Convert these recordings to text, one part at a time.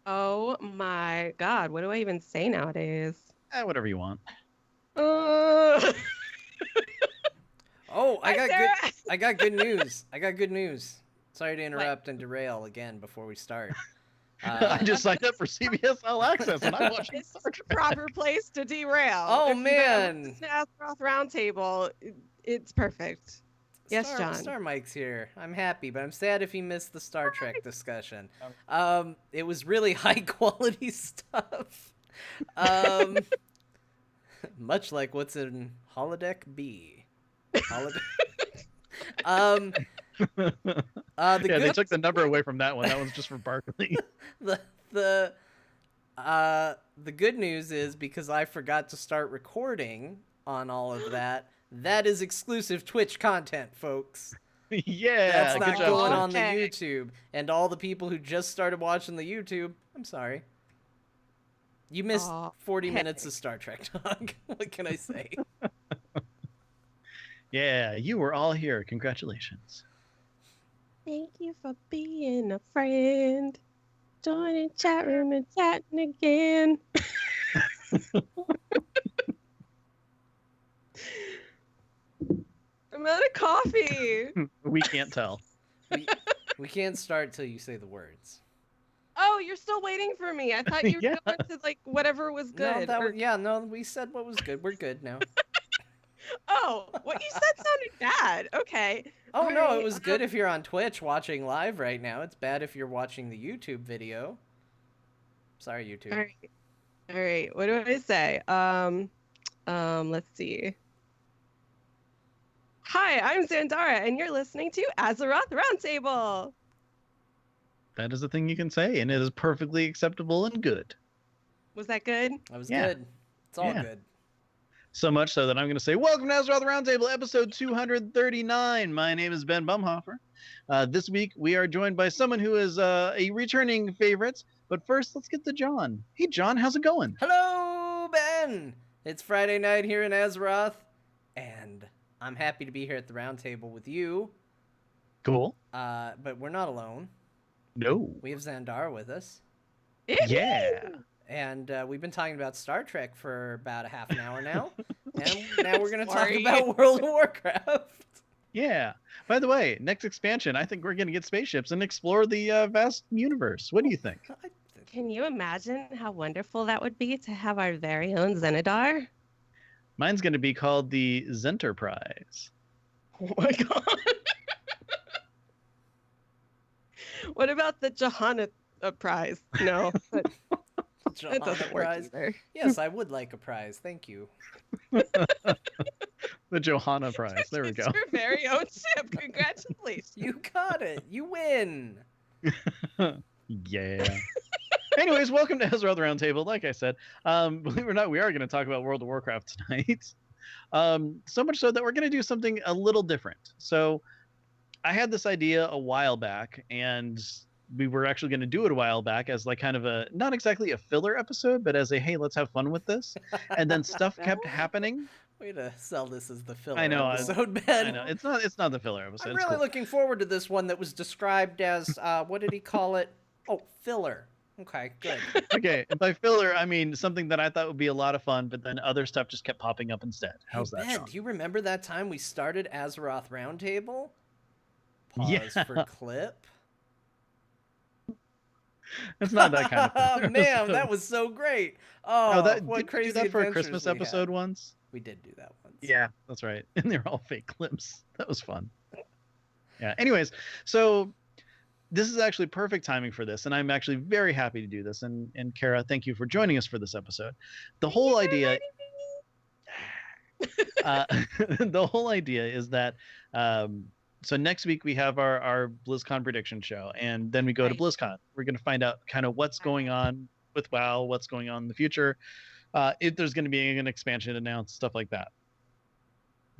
Oh my God, what do I even say nowadays? Whatever you want. Uh, Oh, Hi, Sarah. I got good news. I got good news. Sorry to What? interrupt and derail again before we start. I Uh, just signed up for CBS All Access and I'm watching This is Star the Trek. proper place to derail. oh If you've ever man, listened to Azeroth Roundtable, it's perfect. Yes, John. Star Mike's here. I'm happy, but I'm sad if he missed the Star Trek discussion. Um, It was really high quality stuff. Um, much like what's in Holodeck B. Holodeck. Um, the yeah, they good took the number away from that one. That one's just for Barkley. the the the good news is because I forgot to start recording on all of that. That is exclusive Twitch content, folks. Yeah, That's good not job, going Seth. on the Okay. YouTube. And all the people who just started watching the YouTube, I'm sorry. You missed 40 Okay. minutes of Star Trek talk. What can I say? Yeah, you were all here. Congratulations. Thank you for being a friend. Joining chat room and chatting again. I'm out of coffee. We can't tell. We can't start till you say the words. Oh, you're still waiting for me. I thought you were Yeah. going to like whatever was good. No, we said what was good. We're good now. Oh, what you said sounded bad. Okay. Oh All no, right, it was good if you're on Twitch watching live right now. It's bad if you're watching the YouTube video. Sorry, YouTube. All right. All right. What do I say? Let's see. Hi, I'm Zandara, and you're listening to Azeroth Roundtable. That is a thing you can say, and it is perfectly acceptable and good. Was that good? That was Yeah. good. It's all Yeah. good. So much so that I'm going to say, welcome to Azeroth Roundtable, episode 239. My name is Ben Bumhofer. This week, we are joined by someone who is a returning favorite. But first, let's get to John. Hey, John, how's it going? Hello, Ben! It's Friday night here in Azeroth, and I'm happy to be here at the round table with you. Cool. But we're not alone. No. We have Xandar with us. Yeah. And we've been talking about Star Trek for about a half an hour now. And now we're going to talk Sorry. about World of Warcraft. Yeah. By the way, next expansion, I think we're going to get spaceships and explore the vast universe. What do you think? Can you imagine how wonderful that would be to have our very own Xenadar? Mine's going to be called the Zenterprise. Oh my god. What about the Johanna prize? No, that Johanna doesn't work prize. either. Yes, I would like a prize. Thank you. The Johanna Prize. There we It's go. your very own ship. Congratulations. You got it. You win. Yeah. Anyways, welcome to Azeroth Roundtable. Like I said, believe it or not, we are going to talk about World of Warcraft tonight. So much so that we're going to do something a little different. So I had this idea a while back, and we were actually going to do it a while back as like kind of a, not exactly a filler episode, but as a, hey, let's have fun with this. And then stuff kept happening. Way to sell this as the filler I know, episode, Ben. I know. It's not the filler episode. I'm It's really cool. looking forward to this one that was described as, what did he call it? Oh, filler. Okay, good. Okay, and by filler, I mean something that I thought would be a lot of fun, but then other stuff just kept popping up instead. How's Hey, that, Ben, Sean? do you remember that time we started Azeroth Roundtable? Pause Yeah. for clip. It's not that kind of Oh filler man, episode. that was so great. Oh, No, that, what didn't we crazy do that for a adventures Christmas we episode had. once? We did do that once. Yeah, that's right. And they're all fake clips. That was fun. Yeah. Anyways, so this is actually perfect timing for this, and I'm actually very happy to do this. And Cara, thank you for joining us for this episode. The whole idea, the whole idea is that so next week we have our BlizzCon prediction show, and then we go to Right. BlizzCon. We're going to find out kind of what's going on with WoW, what's going on in the future, if there's going to be an expansion announced, stuff like that.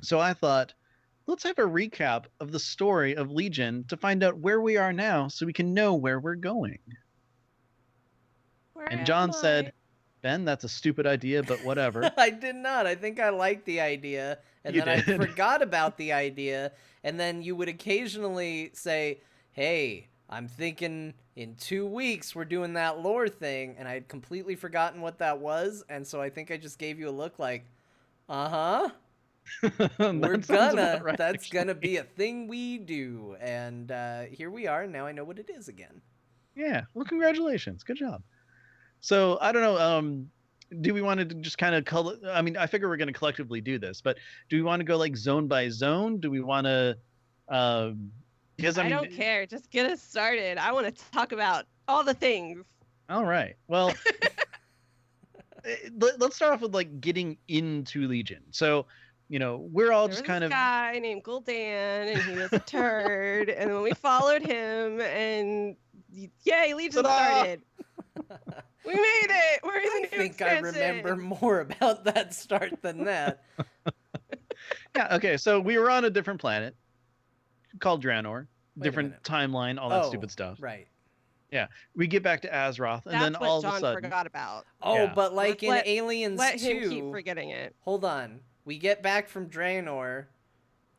So I thought, let's have a recap of the story of Legion to find out where we are now so we can know where we're going. Where And am John I? said, Ben, that's a stupid idea, but whatever. I did not. I think I liked the idea, and You then I did. forgot about the idea, and then you would occasionally say, "Hey, I'm thinking in 2 weeks we're doing that lore thing, and I had completely forgotten what that was, and so I think I just gave you a look like, uh-huh. We're That sounds about gonna. right, That's actually. gonna be a thing we do. And here we are. Now I know what it is again. Yeah. Well, congratulations. Good job. So I don't know. Do we want to just kind of I mean, I figure we're going to collectively do this, but do we want to go like zone by zone? Do we want to? Because I I don't mean, care. Just get us started. I want to talk about all the things. all right. Well, let's start off with like getting into Legion. So, we're all There just was kind this of. guy named Gul'dan, and he was a turd. And then we followed him, and yay, Legion Ta-da! started. We made it. We're in I the new think I remember expansion. more about that start than that. Yeah. Okay. So we were on a different planet called Draenor, Wait a different minute. timeline, all that stupid stuff. Right. Yeah. We get back to Azeroth, and then That's what all of a John sudden, forgot about. Oh, Yeah. but like Let's in Aliens let 2. him keep forgetting it. Hold on. We get back from Draenor,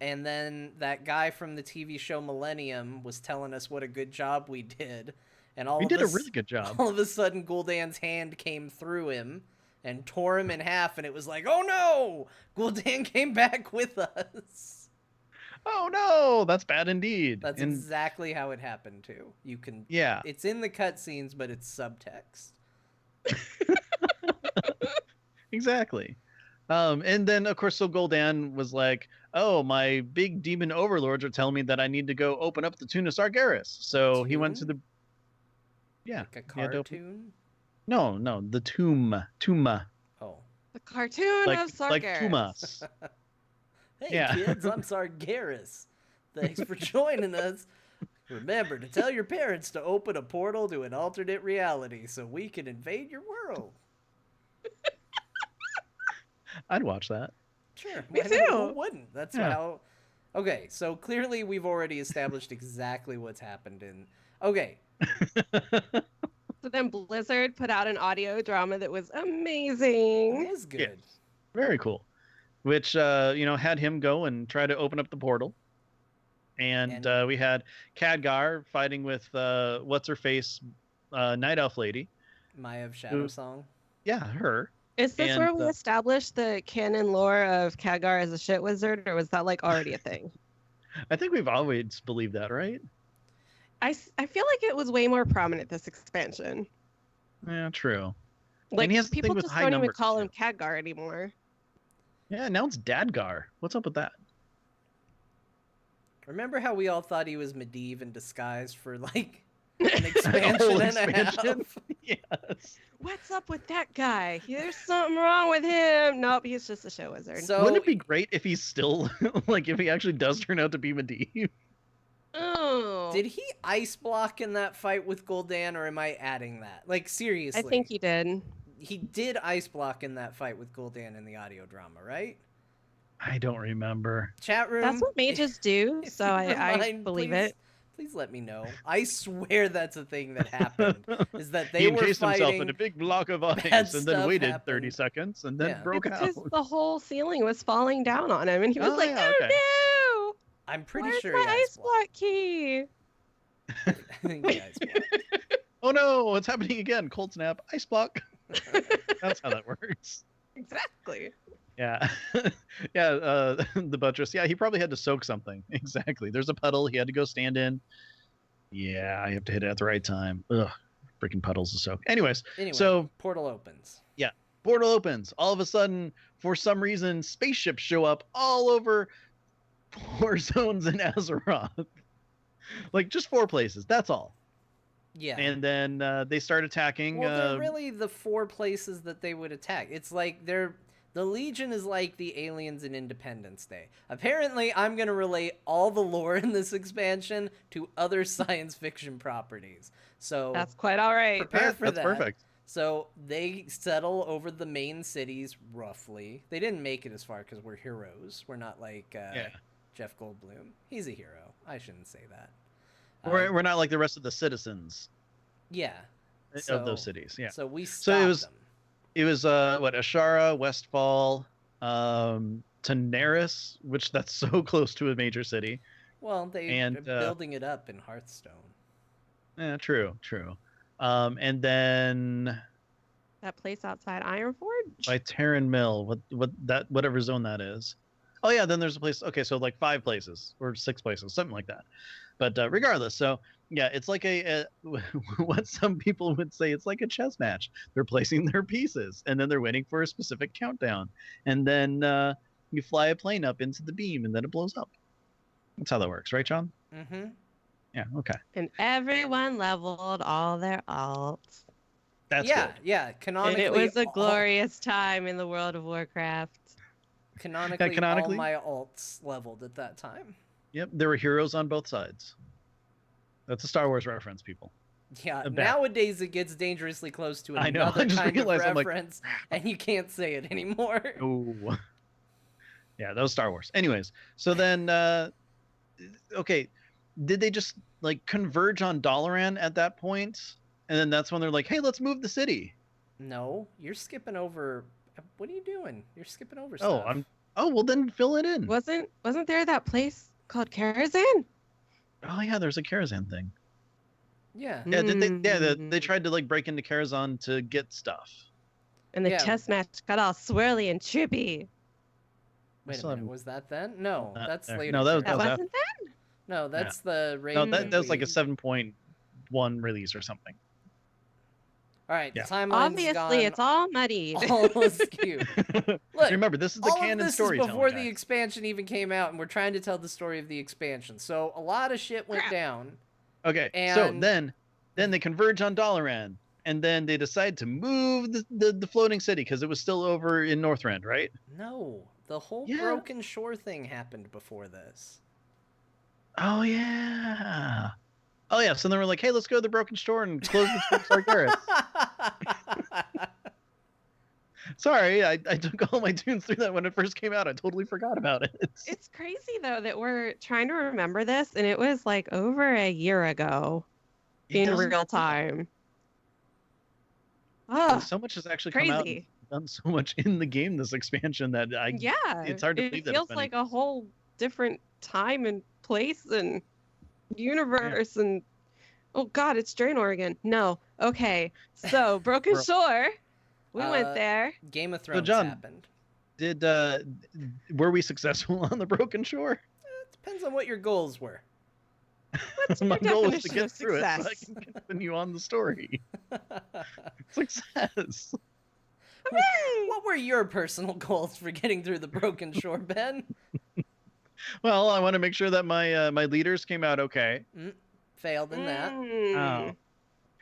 and then that guy from the TV show Millennium was telling us what a good job we did. And we did a really good job. all of a sudden, Gul'dan's hand came through him and tore him in half, and it was like, oh no! Gul'dan came back with us. Oh no, that's bad indeed. That's And exactly how it happened too. You can, yeah, it's in the cutscenes, but it's subtext. exactly. And then of course, so Gul'dan was like, "Oh, my big demon overlords are telling me that I need to go open up the Tune of Sargeras." So he went to Tune? the Like a he had to open- cartoon? No, the Tuma, Oh. The cartoon like of Sargeras. like Tumas. Hey Yeah. kids, I'm Sargeras. Thanks for joining us. Remember to tell your parents to open a portal to an alternate reality so we can invade your world. I'd watch that. Sure. Me why not? too. Who wouldn't? That's Yeah. how. Okay, so clearly we've already established exactly what's happened in. Okay, So then Blizzard put out an audio drama that was that amazing. was good. Very cool. Which had him go and try to open up the portal. And we had Khadgar fighting with what's her face, Night Elf lady. Maya of Shadow Who- Song. Yeah, her. Is this And, where we established the canon lore of Khadgar as a shit wizard, or was that like already a thing? I think we've always believed that, right? I feel like it was way more prominent this expansion. Yeah, true. Like he has the thing people with just high don't even numbers, call too. him Khadgar anymore. Yeah, now it's Dadgar. What's up with that? Remember how we all thought he was Medivh in disguise for like an A expansion whole and a expansion? half? Yes. What's up with that guy? There's something wrong with him. Nope, he's just a show wizard. So Wouldn't it be great if he's still like if he actually does turn out to be Medivh? Oh, did he ice block in that fight with Gul'dan, or am I adding that? Like seriously, I think he did. he did ice block in that fight with Gul'dan in the audio drama, right? I don't remember. Chat room. That's what mages do, if so you I remind, believe please, it. Please let me know. I swear that's a thing that happened. Is that they he were encased himself fighting? in a big block of ice bad and then stuff waited happened. 30 seconds and then Yeah. broke Because out. the whole ceiling was falling down on him, and he was Oh, like, yeah, "Oh okay. no! I'm pretty Where's sure my he ice block key?" I think he ice blocked. Oh no, what's happening again? Cold snap, ice block. That's how that works. Exactly. Yeah. Yeah, the buttress. Yeah, he probably had to soak something. Exactly. There's a puddle he had to go stand in. Yeah, I have to hit it at the right time. Ugh, freaking puddles to soak. Anyways, Anyway, so portal opens. portal opens. All of a sudden, for some reason, spaceships show up all over 4 zones in Azeroth. Like just 4 places. That's all. Yeah. And then they start attacking. Well, they're really the 4 places that they would attack. It's like the Legion is like the aliens in Independence Day. Apparently, I'm going to relate all the lore in this expansion to other science fiction properties. So That's quite all right. prepare for that's that. perfect. So they settle over the main cities, roughly. They didn't make it as far because we're heroes. We're not like Yeah. Jeff Goldblum. He's a hero. I shouldn't say that. We're not like the rest of the citizens Yeah. of those cities. Yeah. So we it stopped was- them. It was Ashara, Westfall, Daenerys, which that's so close to a major city. Well, they and, are building it up in Hearthstone. Yeah, true, true. And then That place outside Iron Forge? by Terran Mill, whatever zone that is. Oh yeah, then there's a place. Okay, so like 5 places or 6 places, something like that. But regardless, so yeah, it's like a what some people would say. It's like a chess match. They're placing their pieces, and then they're waiting for a specific countdown, and then you fly a plane up into the beam, and then it blows up. That's how that works, right, John? Mm-hmm. Yeah. Okay. And everyone leveled all their alts. That's Yeah, good. yeah. And Canonically, it was a all, glorious time in the world of Warcraft. canonically, all canonically, my alts leveled at that time. yep. There were heroes on both sides. That's a Star Wars reference, people. Yeah, A bad- nowadays it gets dangerously close to I know, another I just kind of realized, I'm like, reference, and you can't say it anymore. Oh. Yeah, that was Star Wars. Anyways, so then okay, did they just like converge on Dalaran at that point? And then that's when they're like, "Hey, let's move the city." No, you're skipping over. What are you doing? You're skipping over Oh, stuff. Oh, well then fill it in. Wasn't there that place called Karazhan? Oh yeah, there's a Karazhan thing. Yeah. Yeah, did they? Yeah, they Mm. tried to like break into Karazhan to get stuff. And the Yeah. chess match got all swirly and trippy. Wait a still minute. haven't- Was that then? No, Not that's there. later. No, that was- That was wasn't that? No, that's the raid. No, that was like we- a 7.1 release or something. All right, Yeah. the timeline's Obviously, gone it's all muddied. all askew. Look, Remember, this is the all of canon this is storytelling. before the guys. expansion even came out, and we're trying to tell the story of the expansion. So a lot of shit went Crap. down. Okay, so And- then they converge on Dalaran, and then they decide to move the floating city because it was still over in Northrend, right? No, the whole Yeah. broken shore thing happened before this. Oh yeah. Oh yeah. So then we're like, hey, let's go to the Broken Shore and close the Sargeras. Sorry, I took all my tunes through that when it first came out. I totally forgot about it. It's crazy though that we're trying to remember this, and it was like over a year ago It in doesn't- real time. Oh, So much has actually come out and crazy! done so much in the game this expansion that Yeah, it's hard to it believe that it's feels been- like a whole different time and place and universe and oh god, it's Draenor again. No, okay, so Broken Bro. Shore, we went Uh, there. Game of Thrones John- happened. did were we successful on the Broken Shore? Depends on what your goals were. What's My your goal is to definition get of through it so I success? can continue on the story. Success. Hooray! What were your personal goals for getting through the Broken Shore, Ben? Well, I want to make sure that my my leaders came out okay. Failed in that. Mm. Oh,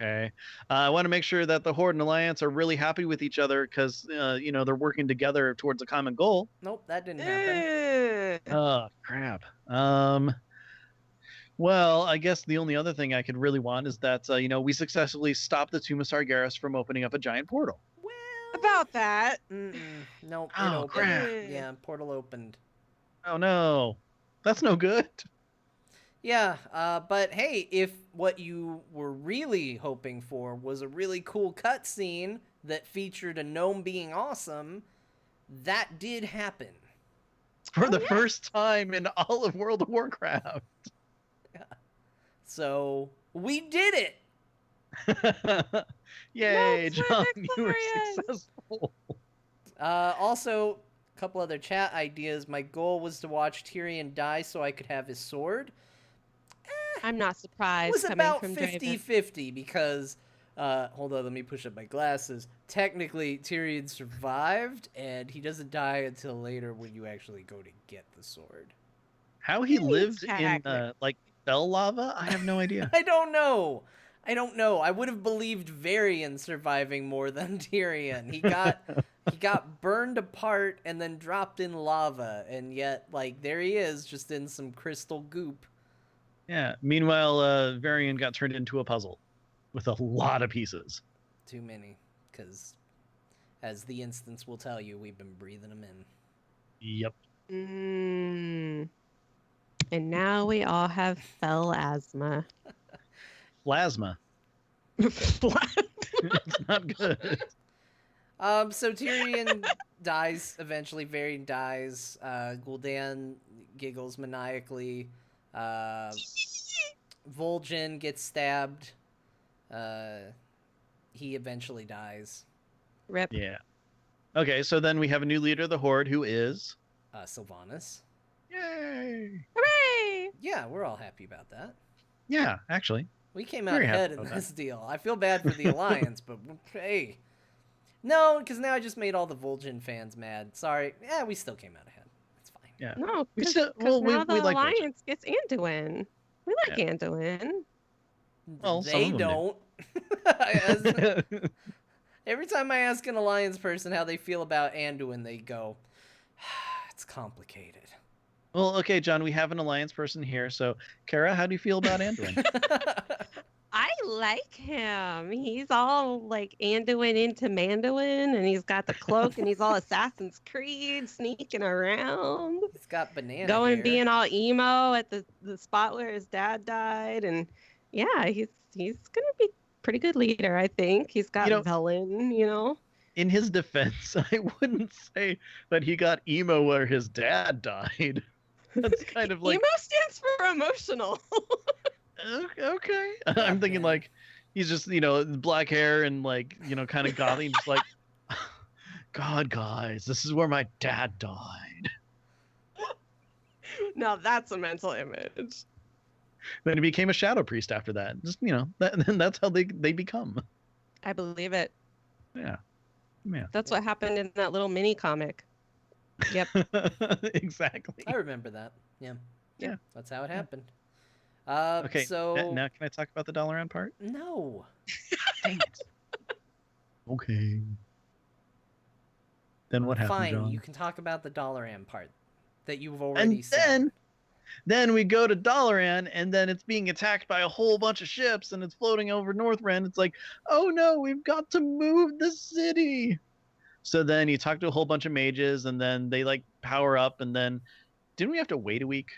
okay. I want to make sure that the Horde and Alliance are really happy with each other because you know they're working together towards a common goal. Nope, that didn't happen. Oh crap. Well, I guess the only other thing I could really want is that you know we successfully stopped the Tomb of Sargeras from opening up a giant portal. Well, About that. nope. Oh, it opened. crap. Yeah, portal opened. Oh no, that's no good. Yeah, but hey, if what you were really hoping for was a really cool cutscene that featured a gnome being awesome, that did happen. For Oh, the yeah. first time in all of World of Warcraft. So we did it. Yay, Gnomes were John, you were victorious. successful. Also, a couple other chat ideas. My goal was to watch Tyrion die so I could have his sword. I'm not It surprised. was coming about from 50-50 because, hold on, let me push up my glasses. Technically, Tyrion survived, and he doesn't die until later when you actually go to get the sword. How he lived in Exactly. like Bell lava? I have no idea. I don't know. I would have believed Varian surviving more than Tyrion. He got burned apart and then dropped in lava, and yet like there he is, just in some crystal goop. Yeah. Meanwhile, Varian got turned into a puzzle with a lot of pieces. Too many, because as the instance will tell you, we've been breathing them in. Yep. Mm. And now we all have fell asthma. Plasma. It's not good. So Tyrion dies eventually. Varian dies. Gul'dan giggles maniacally. Vol'jin gets stabbed he eventually dies. Rip. Yeah. Okay, so then we have a new leader of the Horde who is. Sylvanas. Yay! Hooray! Yeah, we're all happy about that. Yeah, actually. We came out Very happy ahead in about this deal. I feel bad for the Alliance, but hey. No, because now I just made all the Vol'jin fans mad. Sorry. Yeah, we still came out ahead. It's fine. Yeah. No, We because still well now the we like Vol'jin. Alliance gets Anduin. We like Anduin. Well, some They of them don't. do. Every time I ask an Alliance person how they feel about Anduin, they go, it's complicated. Well, okay, John, we have an Alliance person here. So, Cara, how do you feel about Anduin? I like him. He's all like Anduin into Manduin, and he's got the cloak, and he's all Assassin's Creed sneaking around, He's got banana going hair. being all emo at the spot where his dad died, and yeah, he's gonna be pretty good leader. I think he's got Velen, you know. In his defense, I wouldn't say that he got emo where his dad died. That's kind of like emo stands for emotional. Okay. I'm thinking like he's just, black hair and like, kind of gothy, just like, God, guys, this is where my dad died. Now that's a mental image. Then he became a shadow priest after that. Just, that's how they become. I believe it. Yeah. That's what happened in that little mini comic. Yep. Exactly. I remember that. Yeah. Yeah. That's how it happened. Okay. So Now can I talk about the Dalaran part? no. Dang it. Okay. Then what happened, Fine, John? you can talk about the Dalaran part that you've already said. Then we go to Dalaran, and then it's being attacked by a whole bunch of ships, and it's floating over Northrend. It's like, oh no, we've got to move the city. So then you talk to a whole bunch of mages, and then they like power up, and then didn't we have to wait a week?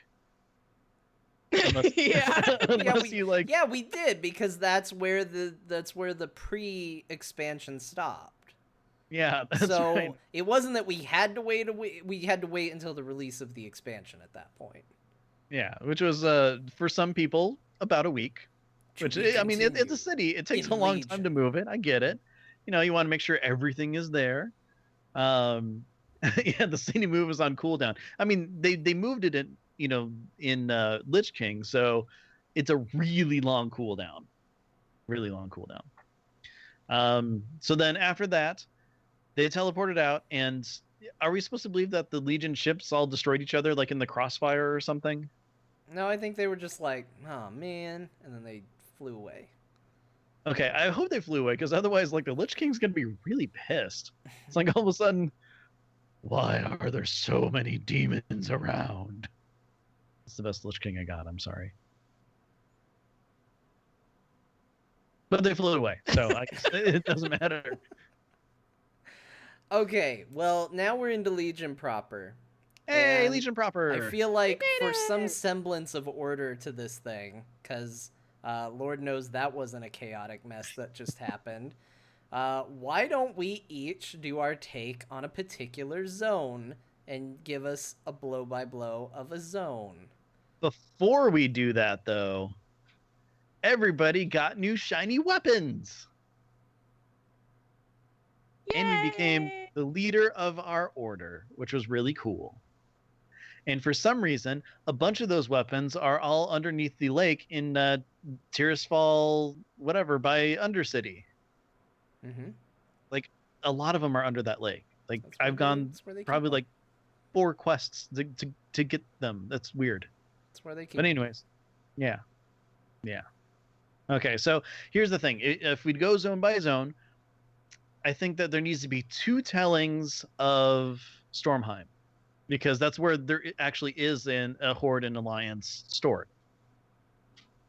Unless, Yeah, we did, because that's where the pre-expansion stopped. Yeah, that's so right. It wasn't that we had to wait until the release of the expansion at that point. Yeah, which was for some people about a week. Which I mean, it's a city. It takes a long time to move it. I get it. You want to make sure everything is there. Yeah, the city move is on cooldown. I mean, they moved it in Lich King, so it's a really long cooldown. Really long cooldown. So then after that, they teleported out, and are we supposed to believe that the Legion ships all destroyed each other, like in the Crossfire or something? No, I think they were just like, oh man, and then they flew away. Okay, I hope they flew away, because otherwise, like, the Lich King's gonna be really pissed. It's like all of a sudden, why are there so many demons around? It's the best Lich King I got. I'm sorry, but they flew away, so I guess it doesn't matter. Okay, well, now we're into Legion proper. Hey, Legion proper! I feel like for some semblance of order to this thing, because Lord knows that wasn't a chaotic mess that just happened. Why don't we each do our take on a particular zone and give us a blow-by-blow of a zone? Before we do that, though, everybody got new shiny weapons. Yay! And we became the leader of our order, which was really cool. And for some reason, a bunch of those weapons are all underneath the lake in Tirisfal, whatever, by Undercity. Mm-hmm. Like, a lot of them are under that lake. Like, I've gone probably like 4 quests to get them. That's weird. That's where they keep. But anyways, yeah. Okay, so here's the thing. If we go zone by zone, I think that there needs to be 2 tellings of Stormheim, because that's where there actually is a Horde and Alliance stored.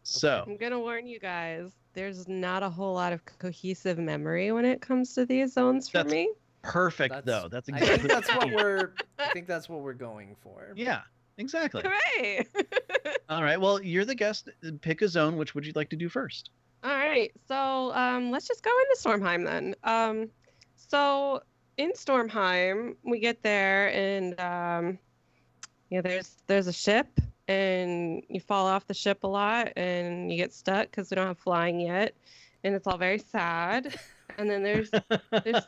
So I'm gonna warn you guys. There's not a whole lot of cohesive memory when it comes to these zones for me. Perfect, though. That's exactly. I think that's what we're going for. Yeah, exactly. Hooray! All right. Well, you're the guest. Pick a zone. Which would you like to do first? All right, so let's just go into Stormheim then. So in Stormheim, we get there, and there's a ship, and you fall off the ship a lot, and you get stuck because we don't have flying yet. and it's all very sad. And then there's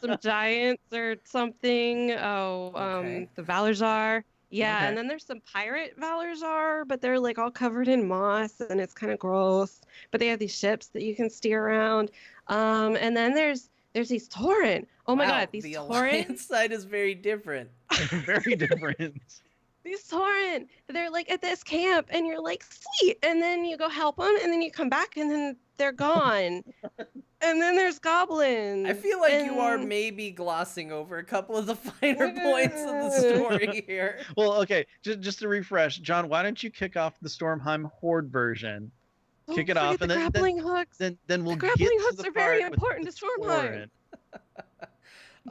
some giants or something. Oh, Okay. the Valarzar. Yeah, Okay. and then there's some pirate Valarzar, but they're like all covered in moss and it's kind of gross. But they have these ships that you can steer around. And then there's these Tauren. Oh my Wow, God, these the Tauren. Alliance side is very different. Very different. These Tauren, they're like at this camp, and you're like, sweet. And then you go help them, and then you come back, and then they're gone. And then there's goblins. I feel like you are and maybe glossing over a couple of the finer points of the story here. Well, okay, just to refresh, John, why don't you kick off the Stormheim Horde version? Don't Kick it forget off, the and then grappling hooks. then we'll The get grappling to hooks the are very part with important the to Stormheim. Tauren.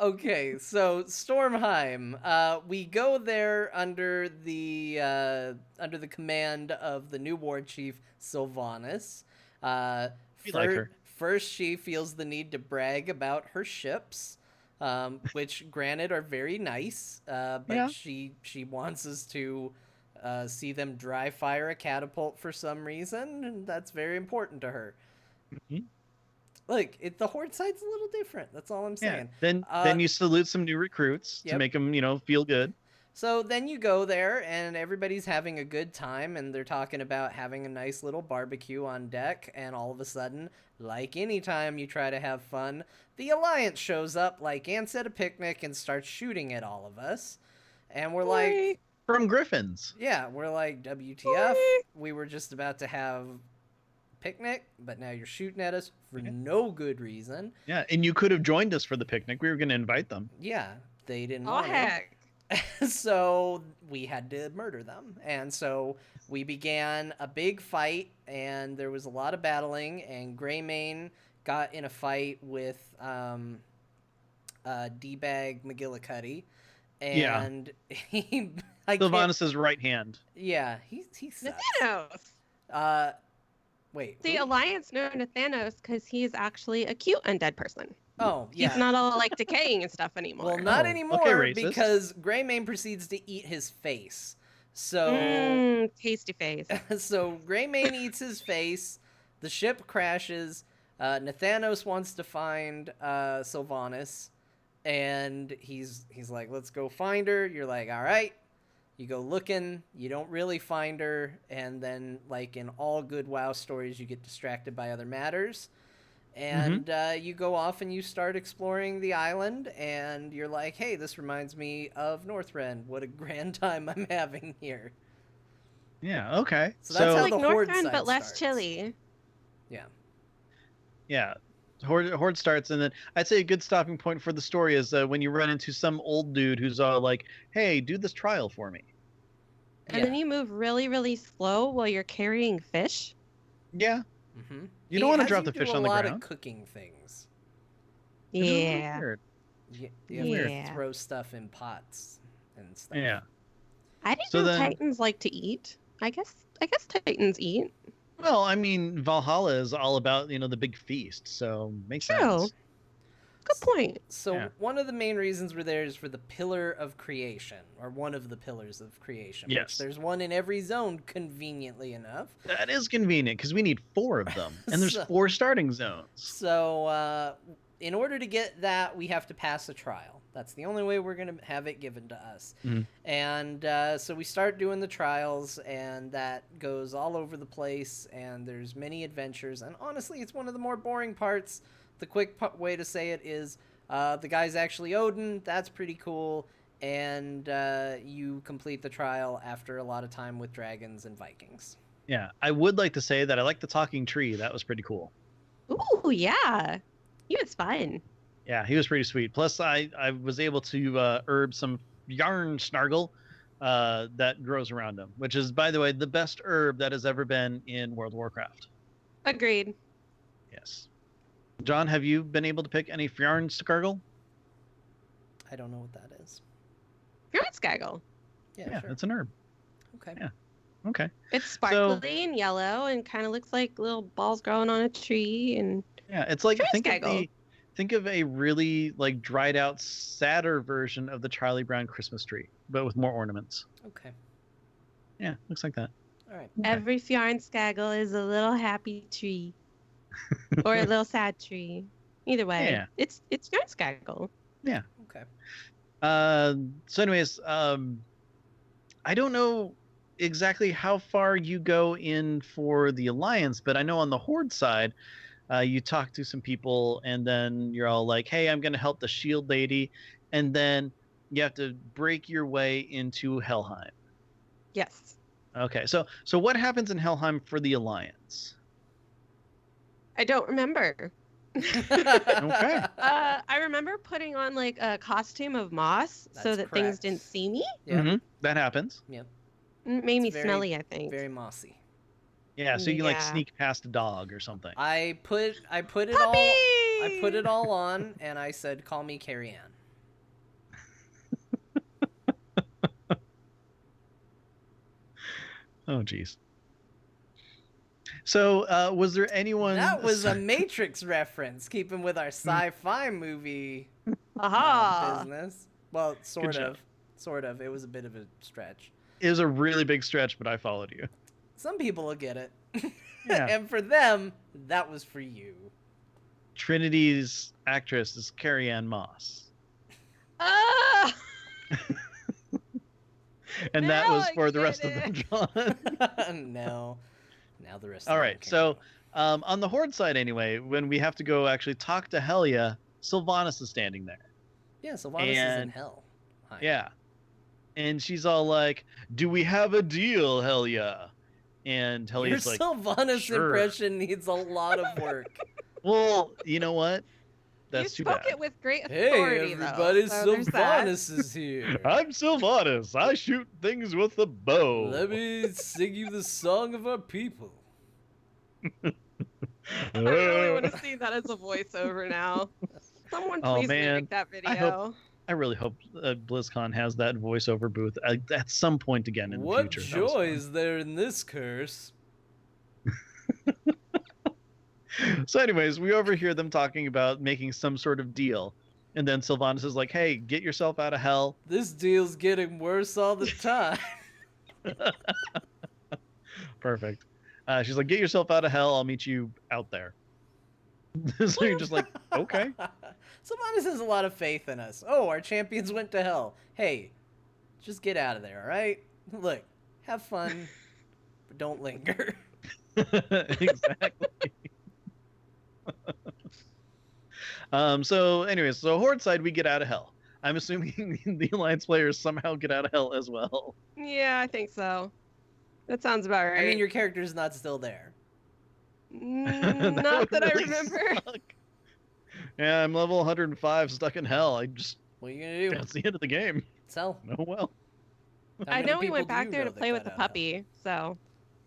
Okay, so Stormheim, we go there under the command of the new war chief Sylvanas. We like her. First, she feels the need to brag about her ships, which granted are very nice, but Yeah. she wants us to see them dry fire a catapult for some reason, and that's very important to her. Mhm. Look, the Horde side's a little different. That's all I'm saying. Yeah. Then you salute some new recruits to Yep. make them, feel good. So then you go there, and everybody's having a good time, and they're talking about having a nice little barbecue on deck, and all of a sudden, like any time you try to have fun, the Alliance shows up like ants at a picnic and starts shooting at all of us. And we're like, From Griffins. yeah, we're like, WTF, we were just about to have picnic, but now you're shooting at us for no good reason. Yeah, and you could have joined us for the picnic. We were going to invite them. Yeah, they didn't Oh, want to. heck. So we had to murder them, and so we began a big fight, and there was a lot of battling, and Greymane got in a fight with D-Bag McGillicuddy, and he Sylvanas' right hand. yeah, he sucks. Thanos. Wait, The who? Alliance known to Thanos because he's actually a cute undead person. Oh, yeah. He's not all like decaying and stuff anymore. Well, not Oh, anymore, okay, racist. because Greymane proceeds to eat his face. So Tasty face. so Greymane eats his face. The ship crashes. Nathanos wants to find Sylvanas, and he's like, "Let's go find her." You're like, "All right." You go looking. You don't really find her, and then, like in all good WoW stories, you get distracted by other matters, and you go off and you start exploring the island, and you're like, "Hey, this reminds me of Northrend. What a grand time I'm having here." Yeah, okay. So that's how like the Horde Northrend, side but less starts. chilly. Yeah. Horde starts, and then I'd say a good stopping point for the story is when you run into some old dude who's all like, "Hey, do this trial for me." And then you move really, really slow while you're carrying fish. Yeah. Mm-hmm. You don't want to drop the fish on the a lot ground. of cooking things. It's really Yeah. weird. You have to Yeah. throw stuff in pots and stuff. Yeah. I didn't So know then- Titans like to eat. I guess Titans eat. Well, I mean, Valhalla is all about, the big feast, so makes True. sense. Good point. So Yeah. one of the main reasons we're there is for the Pillar of Creation, or one of the Pillars of Creation. Which Yes. there's one in every zone, conveniently enough. That is convenient because we need 4 of them, and there's So- 4 starting zones. So in order to get that, we have to pass a trial. That's the only way we're going to have it given to us. Mhm. And so we start doing the trials, and that goes all over the place, and there's many adventures. And honestly, it's one of the more boring parts. The quick way to say it is the guy's actually Odin. That's pretty cool. And you complete the trial after a lot of time with dragons and Vikings. Yeah, I would like to say that I like the talking tree. That was pretty cool. Ooh, yeah. He was fun. Yeah, he was pretty sweet. Plus, I was able to herb some yarn snargle that grows around him, which is, by the way, the best herb that has ever been in World of Warcraft. Agreed. Yes. John, have you been able to pick any yarn snargle? I don't know what that is. Fjordskaggle. Yeah, sure. It's an herb. Okay. Yeah. Okay. It's sparkly and yellow and kind of looks like little balls growing on a tree. And Yeah, it's like Fjordskaggle. think of a really like dried out, sadder version of the Charlie Brown Christmas tree, but with more ornaments. Okay. Yeah, looks like that. All right. every Fjordskaggle is a little happy tree. or a little sad tree. Either way, Yeah. it's giant Skaggle. Yeah. Okay. So anyways, I don't know exactly how far you go in for the Alliance, but I know on the Horde side, you talk to some people, and then you're all like, "Hey, I'm going to help the Shield Lady," and then you have to break your way into Helheim. Yes. Okay, so what happens in Helheim for the Alliance? I don't remember. Okay. I remember putting on like a costume of moss so That's that things correct. didn't see me. Yeah. That happens. Yep. Made me very- smelly, I think. Very mossy. Yeah, so you can like Yeah. sneak past a dog or something. I put it Puppy! all. I put it all on, and I said, "Call me Carrie Ann." Oh, geez. So, was there anyone? That was a Matrix reference, keeping with our sci-fi movie Aha! business. Well, sort job. of. Sort of. It was a bit of a stretch. It was a really big stretch, but I followed you. Some people will get it. Yeah. And for them, that was for you. Trinity's actress is Carrie Ann Moss, Ah! and that Now was I for the get rest of them, John. No. Now the rest All of right, them so on the Horde side, anyway, when we have to go actually talk to Helia, Sylvanas is standing there. yeah, Sylvanas is in and- hell. Hi. Yeah. And she's all like, "Do we have a deal, Helia?" And Your Helia's like, Sylvanas "Sure." impression needs a lot of work. "Well, you know what? You That's too spoke bad. it with great Hey, authority, everybody, though. So there's that. Sylvanas is here. I'm Sylvanas. I shoot things with a bow." Let me sing you the song of our people. I really want to see that as a voiceover now. Someone Oh, please man. make that video. I hope- I really hope BlizzCon has that voiceover booth at some point again in the What future. That was joy fun. is there in this curse? So, anyways, we overhear them talking about making some sort of deal, and then Sylvanas is like, "Hey, get yourself out of hell." This deal's getting worse all the time. Perfect. She's like, "Get yourself out of hell. I'll meet you out there." So you're just like, "Okay." Sylvanas has a lot of faith in us. Oh, our champions went to hell. Hey, just get out of there, all right? Look, have fun, but don't linger. Exactly. So anyways, so Horde side, we get out of hell. I'm assuming the Alliance players somehow get out of hell as well. Yeah, I think so. That sounds about right. I mean, your character's not still there. Not would that I really remember. suck. Yeah, I'm level 105, stuck in hell. I just What are you gonna do? that's the end of the game. Sell. Oh well. How I many know we people went do back you there know to that play got with the out of hell? puppy, so.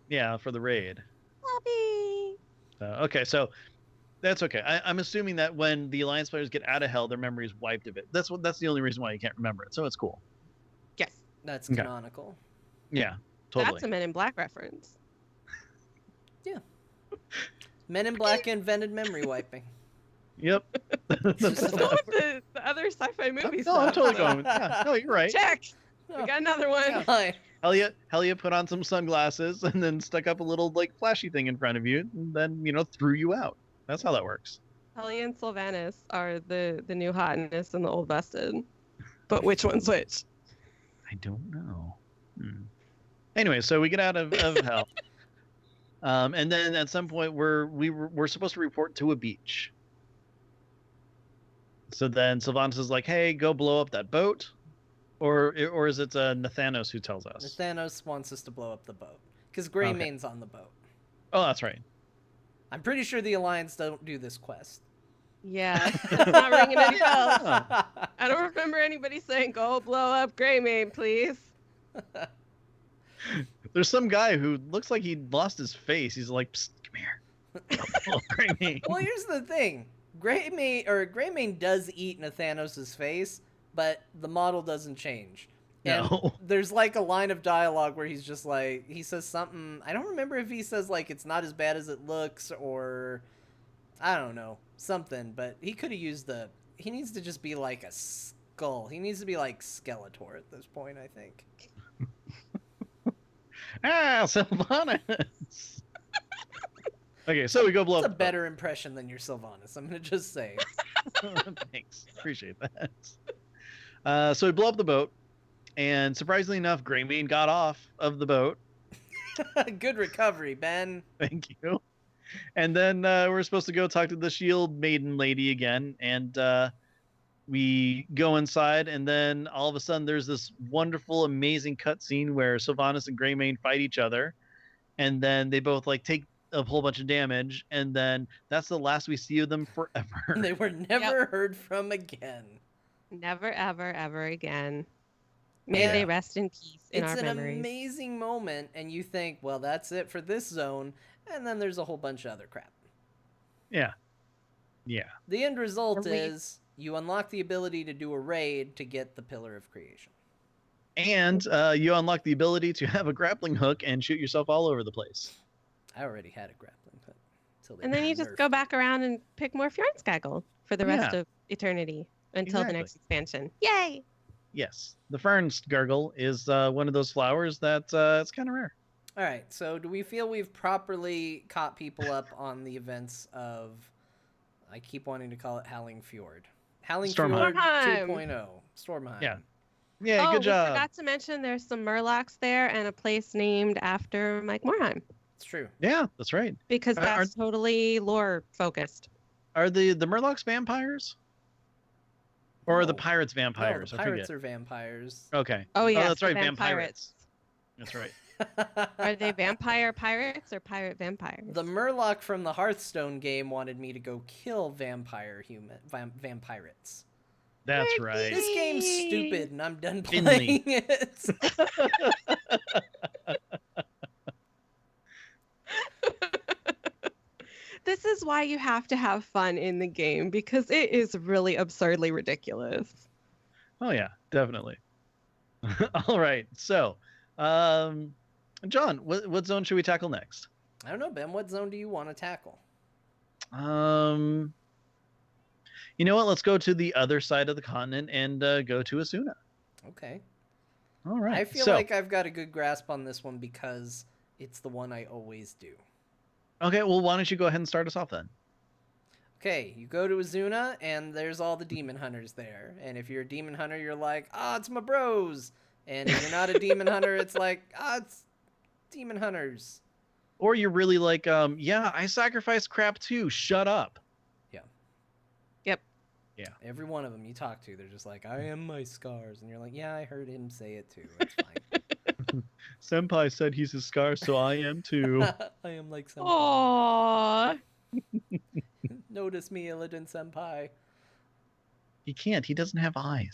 Yeah, for the raid. Puppy! Okay, so that's okay. I'm assuming that when the Alliance players get out of hell, their memory is wiped of it. That's the only reason why you can't remember it. So it's cool. Yes. That's Okay. canonical. Yeah, totally. That's a Men in Black reference. Men in Black invented memory wiping. Yep. It's just That's a- one of the other sci-fi movies. No, I'm though, totally so- going. Yeah, no, you're right. Check! Oh, We got another one. hi. Helia put on some sunglasses and then stuck up a little like flashy thing in front of you, and then threw you out. That's how that works. Helly and Sylvanas are the new hotness and the old busted. But which one's which? I don't know. Anyway, so we get out of hell, and then at some point we're supposed to report to a beach. So then Sylvanas is like, "Hey, go blow up that boat," or is it Nathanos who tells us? Thanos wants us to blow up the boat because Greymane's on the boat. Oh, that's right. I'm pretty sure the Alliance don't do this quest. Yeah, it's not ringing any bells. Oh. I don't remember anybody saying, go blow up Greymane, please. There's some guy who looks like he lost his face. He's like, "Psst, come here." Oh, Greymane. Well, here's the thing. Greymane does eat Nathanos' face, but the model doesn't change. And No. there's like a line of dialogue where he's just like, he says something, I don't remember if he says like it's not as bad as it looks or I don't know, something, but he could have used he needs to just be like a skull. He needs to be like Skeletor at this point, I think. Okay, so we go blow That's up a the boat. better impression than your Sylvanas, I'm gonna just say. Thanks. Appreciate that. So we blow up the boat, and surprisingly enough, Greymane got off of the boat. Good recovery, Ben. Thank you. And then we're supposed to go talk to the shield maiden lady again, and we go inside, and then all of a sudden there's this wonderful, amazing cutscene where Sylvanas and Greymane fight each other, and then they both like take a whole bunch of damage, and then that's the last we see of them forever. They were never heard from again. Never, ever, ever again. May Yeah. they rest in peace in It's our an memories. amazing moment, and you think, well, that's it for this zone, and then there's a whole bunch of other crap. Yeah. The end result And we- is you unlock the ability to do a raid to get the Pillar of Creation. And you unlock the ability to have a grappling hook and shoot yourself all over the place. I already had a grappling hook. And then you just go back around and pick more Fjordskaggle for the rest Yeah. of eternity until Exactly. the next expansion. Yay! Yes, the Fernsgargle is one of those flowers that it's kind of rare. All right, so do we feel we've properly caught people up on the events of, I keep wanting to call it Howling Fjord. Howling Stormheim. Fjord Stormheim. 2.0. Stormheim. Yeah. Yeah, oh, good we job. forgot to mention there's some Murlocs there and a place named after Mike Morheim It's true. Yeah, that's right. because Are- that's totally lore focused. Are the Murlocs vampires? Or are the No. pirates vampires? No, the I pirates forget. are vampires. Okay. Oh yeah, that's right, vampirates. That's right. Are they vampire pirates or pirate vampires? The Murloc from the Hearthstone game wanted me to go kill vampirates. That's Ricky. right. This game's stupid, and I'm done Finley. playing it. This is why you have to have fun in the game because it is really absurdly ridiculous. Oh yeah, definitely. All right. So, John, what zone should we tackle next? I don't know, Ben. What zone do you want to tackle? You know what? Let's go to the other side of the continent and go to Asuna. Okay. All right. I feel so, like I've got a good grasp on this one because it's the one I always do. Okay, well, why don't you go ahead and start us off then? Okay, you go to Azuna, and there's all the demon hunters there. And if you're a demon hunter, you're like, it's my bros. And if you're not a demon hunter, it's like, it's demon hunters. Or you're really like, yeah, I sacrifice crap too. Shut up. Every one of them you talk to, they're just like, I am my scars. And you're like, yeah, I heard him say it too. It's fine. Senpai said he's a scar, so I am too. I am like senpai. Aww. Notice me, Illidan senpai. He can't. He doesn't have eyes.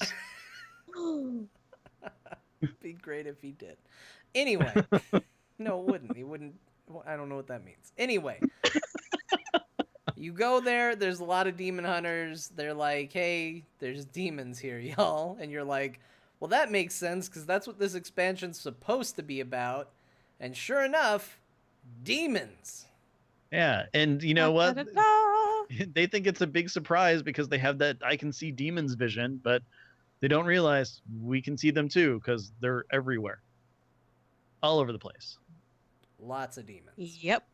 Be great if he did. Anyway. No, it wouldn't. He wouldn't. I don't know what that means. Anyway. You go there, there's a lot of demon hunters. They're like, hey, there's demons here, y'all. And you're like, well, that makes sense because that's what this expansion's supposed to be about. And sure enough, demons. Yeah, and you know what? Da-da-da-da. They think it's a big surprise because they have that I can see demons vision, but they don't realize we can see them too because they're everywhere. All over the place. Lots of demons. Yep.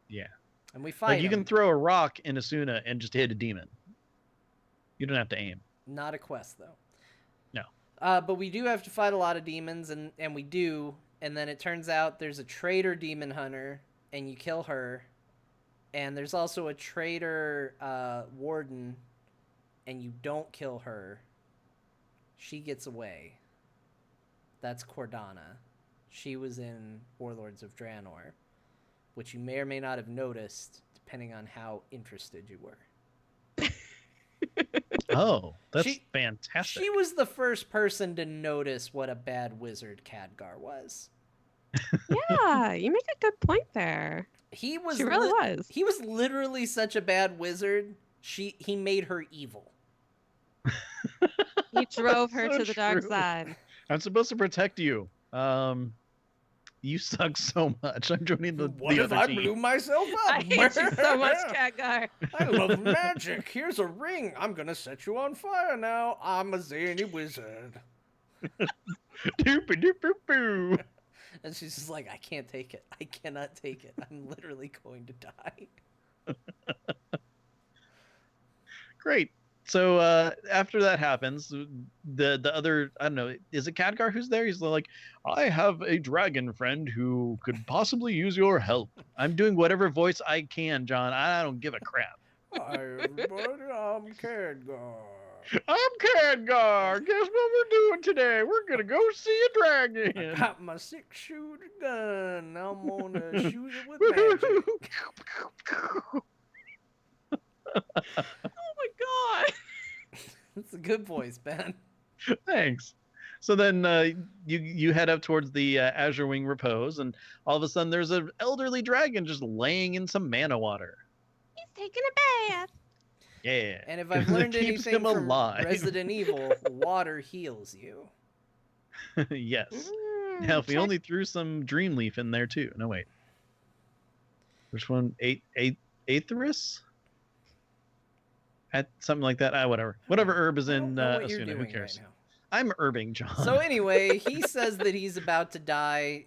Yeah. And we fight Like you can them. throw a rock in Asuna and just hit a demon. You don't have to aim. Not a quest, though. No. But we do have to fight a lot of demons, and we do. And then it turns out there's a traitor demon hunter, and you kill her. And there's also a traitor warden, and you don't kill her. She gets away. That's Cordana. She was in Warlords of Draenor, which you may or may not have noticed, depending on how interested you were. Oh, that's She- fantastic. She was the first person to notice what a bad wizard Khadgar was. Yeah, you make a good point there. He was She really was. He was literally such a bad wizard. He made her evil. He drove her So to the dark true. side. I'm supposed to protect you. You suck so much. I'm joining the other team. myself up? I hate you so much, Khadgar. I love magic. Here's a ring. I'm gonna set you on fire now. I'm a zany wizard. Doop-a-doop-a-boo. And she's just like, I can't take it. I cannot take it. I'm literally going to die. Great. So after that happens, the other, I don't know, is it Khadgar who's there? He's like, I have a dragon friend who could possibly use your help. I'm doing whatever voice I can, John. I don't give a crap. Hi, everybody. I'm Khadgar. I'm Khadgar. Guess what we're doing today? We're gonna go see a I dragon. got my 6-shooter gun. Now I'm gonna shoot it with magic. Oh my god. That's a good voice, Ben. Thanks. So then you head up towards the Azure Wing Repose, and all of a sudden there's an elderly dragon just laying in some mana water. He's taking a bath. Yeah. And if I've learned Keeps anything him from alive. Resident Evil, water heals you. Yes. Now, if we Check. only threw some Dreamleaf in there too. No, wait. Which one? Aetherus? Something like that. Whatever. Whatever herb is I don't in know what you're Asuna. Who doing cares? right now. I'm herbing, John. So anyway, he says that he's about to die.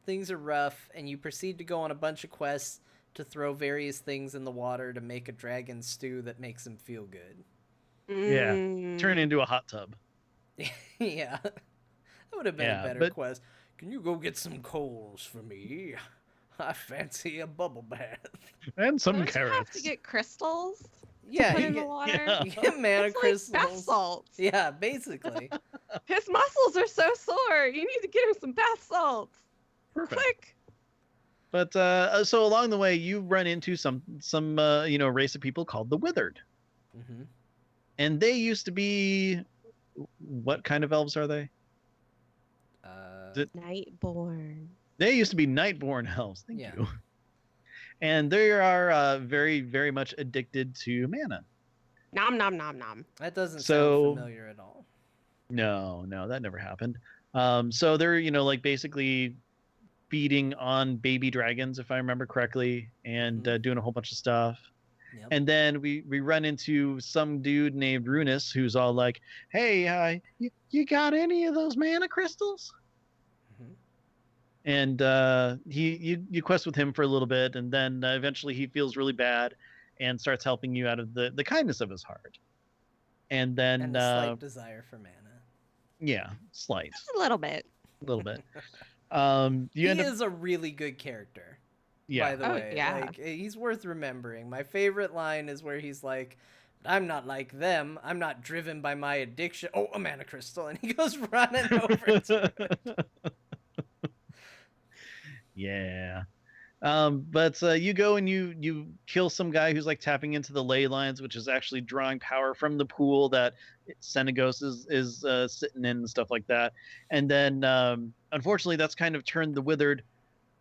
Things are rough, and you proceed to go on a bunch of quests to throw various things in the water to make a dragon stew that makes him feel good. Yeah. Turn into a hot tub. Yeah, that would have been Yeah, a better but- quest. Can you go get some coals for me? I fancy a bubble bath. And some Don't you have carrots. to get crystals Yeah, put you in the get, water? yeah. you get mana It's like crystals. bath salts. Yeah, basically. His muscles are so sore. You need to get him some bath salts. Perfect. Quick. But so along the way, you run into some race of people called the Withered, Hmm. and they used to be, what kind of elves are they? Nightborn. They used to be Nightborn elves. Thank Yeah. you. And they are very, very much addicted to mana. Nom nom nom nom. That doesn't So- sound familiar at all. No, that never happened. So they're basically feeding on baby dragons, if I remember correctly, and doing a whole bunch of stuff. Yep. And then we run into some dude named Runus who's all like, "Hey, you got any of those mana crystals?" Mhm. And you quest with him for a little bit, and then eventually he feels really bad and starts helping you out of the kindness of his heart. And then And a slight desire for mana. yeah, slight, Just a little bit. a little bit. He You end up, is a really good character. yeah, By the Oh, way, yeah. like he's worth remembering. My favorite line is where he's like, "I'm not like them. I'm not driven by my addiction." Oh, a mana crystal, and he goes running over to it. yeah. But you go and you kill some guy who's like tapping into the ley lines, which is actually drawing power from the pool that Senegos is sitting in and stuff like that. And then unfortunately, that's kind of turned the Withered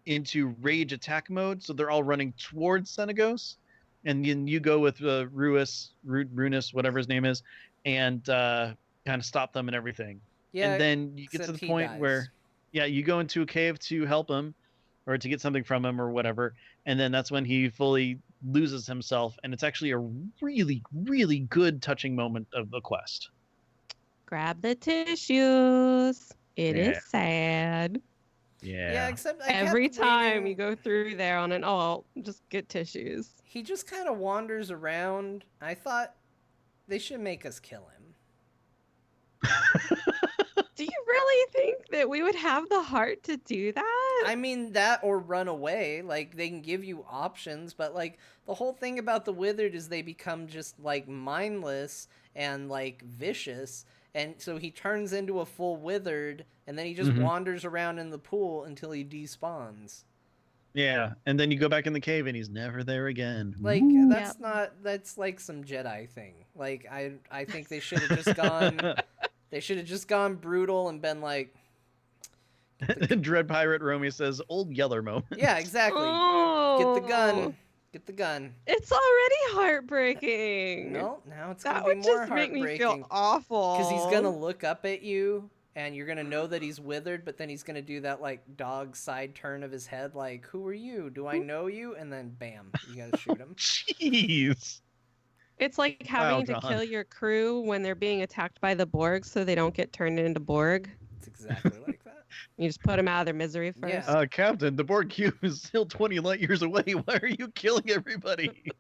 into rage attack mode, so they're all running towards Senegos, and then you go with Runus, whatever his name is, and kind of stop them and everything. Yeah, And then you get to except the he point dies. where, yeah, you go into a cave to help him or to get something from him or whatever. And then that's when he fully loses himself. And it's actually a really, really good touching moment of the quest. Grab the tissues. It Yeah. is sad. Yeah, except I Every kept time waiting- you go through there on an alt, just get tissues. he just kind of wanders around. I thought they should make us kill him. Do you really think that we would have the heart to do that? I mean, that or run away. Like, they can give you options, but, like, the whole thing about the Withered is they become just, like, mindless and, like, vicious. And so he turns into a full Withered, and then he just Mhm. wanders around in the pool until he despawns. Yeah. And then you go back in the cave and he's never there again. Like, Woo. that's like some Jedi thing. Like, I think they should have just gone, they should have just gone brutal and been like, Dread Pirate Romy says, "Old Yeller moment." yeah, exactly. Oh, Get the gun. Get the gun. It's already heartbreaking. No, now it's that gonna be would more just make me feel heartbreaking. awful. Because he's gonna look up at you, and you're gonna know that he's withered, but then he's gonna do that like dog side turn of his head, like, "Who are you? Do I know you?" And then bam, you gotta shoot him. Jeez. It's like having to John. kill your crew when they're being attacked by the Borg so they don't get turned into Borg. It's exactly like that. You just put them out of their misery Yeah. first. Captain, the Borg cube is still 20 light years away. Why are you killing everybody?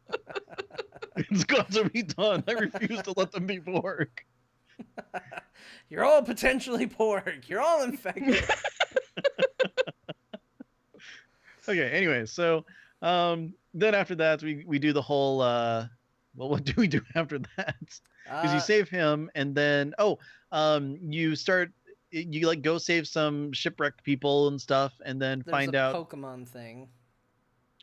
It's got to be done. I refuse to let them be Borg. You're all potentially Porg. You're all infected. Okay, anyway, so then after that, we do the whole, well, what do we do after that? Because you save him, and then, you start, you like go save some shipwrecked people and stuff, and then There's find a out, Pokemon thing.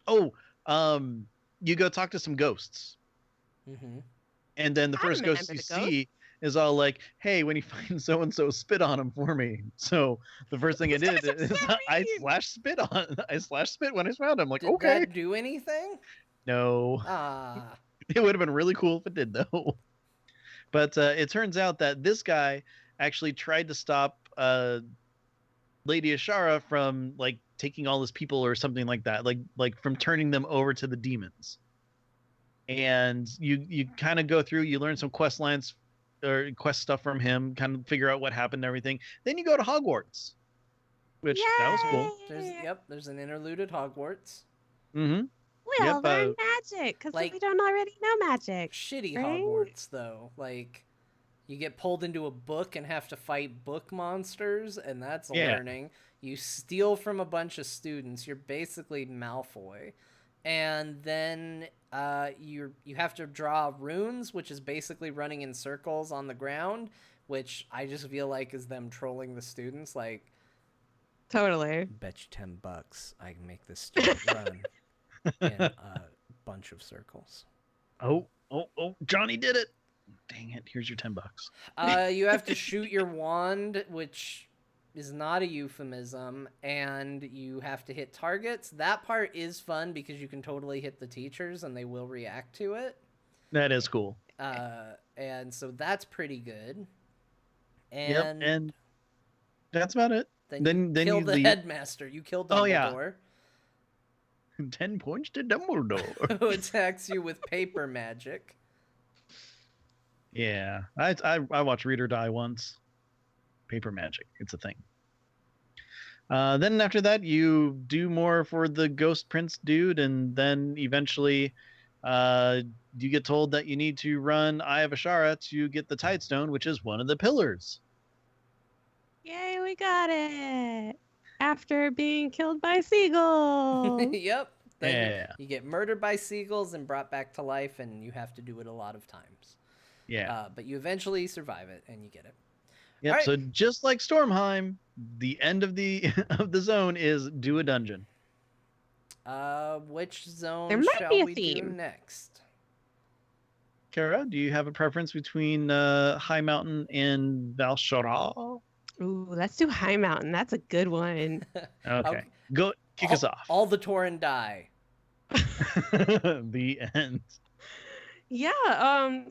you go talk to some ghosts. Mm-hmm. And then the I first remember ghost you the ghost. see is all like, "Hey, when you find so and so, spit on him for me." So the first thing I did is I slashed spit when I found him. Like, Did okay, that do anything? no, Ah. it would have been really cool if it did though. But it turns out that this guy actually tried to stop Lady Ashara from like taking all his people or something like that, like from turning them over to the demons. And you kind of go through, you learn some quest lines or quest stuff from him, kind of figure out what happened and everything. Then you go to Hogwarts, which that was cool. There's an interlude at Hogwarts. Mm-hmm. We'll learn magic because like, we don't already know magic. Shitty right? Hogwarts though. Like, you get pulled into a book and have to fight book monsters, and that's a learning. You steal from a bunch of students. You're basically Malfoy. And then you have to draw runes, which is basically running in circles on the ground, which I just feel like is them trolling the students. Like, Totally. bet you $10 I can make this student run in a bunch of circles. Oh, Johnny did it. Dang it, here's your $10. You have to shoot your wand, which is not a euphemism, and you have to hit targets. That part is fun because you can totally hit the teachers and they will react to it. That is cool. And so that's pretty good. And, and that's about it. Then you kill the headmaster. You kill Dumbledore. 10 points to Dumbledore. Who attacks you with paper magic. Yeah, I watched Read or Die once. Paper magic, it's a thing. Then after that, you do more for the Ghost Prince dude, and then eventually you get told that you need to run Eye of Ashara to get the Tidestone, which is one of the pillars. Yay, we got it! After being killed by seagulls. Yep. Then you get murdered by seagulls and brought back to life, and you have to do it a lot of times. Yeah. But you eventually survive it, and you get it. Yep. Right. So just like Stormheim, the end of the zone is do a dungeon. Which zone There might shall be a we do theme. next? Cara, do you have a preference between High Mountain and Valshara? Ooh, let's do High Mountain. That's a good one. Okay. Go kick us off. All the Tauren die. The end. Yeah,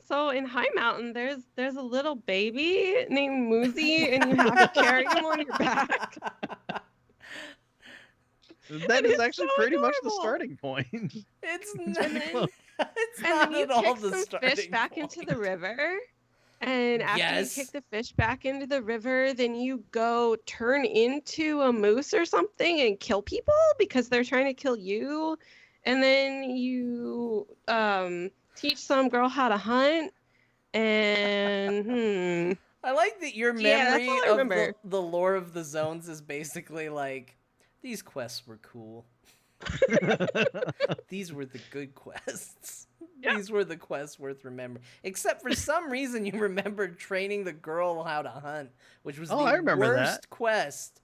so in High Mountain there's a little baby named Moozy and you have to carry him on your back. That is actually so pretty much the adorable. starting point. It's pretty close. It's And not then you at all kick the some starting fish back point. into the river. And after Yes. you kick the fish back into the river, then you go turn into a moose or something and kill people because they're trying to kill you. And then you teach some girl how to hunt. And I like that your Yeah, that's memory all I of remember. the lore of the zones is basically like, these quests were cool. These were the good quests. Yeah. These were the quests worth remembering. Except for some reason you remembered training the girl how to hunt, which was I the remember worst that. quest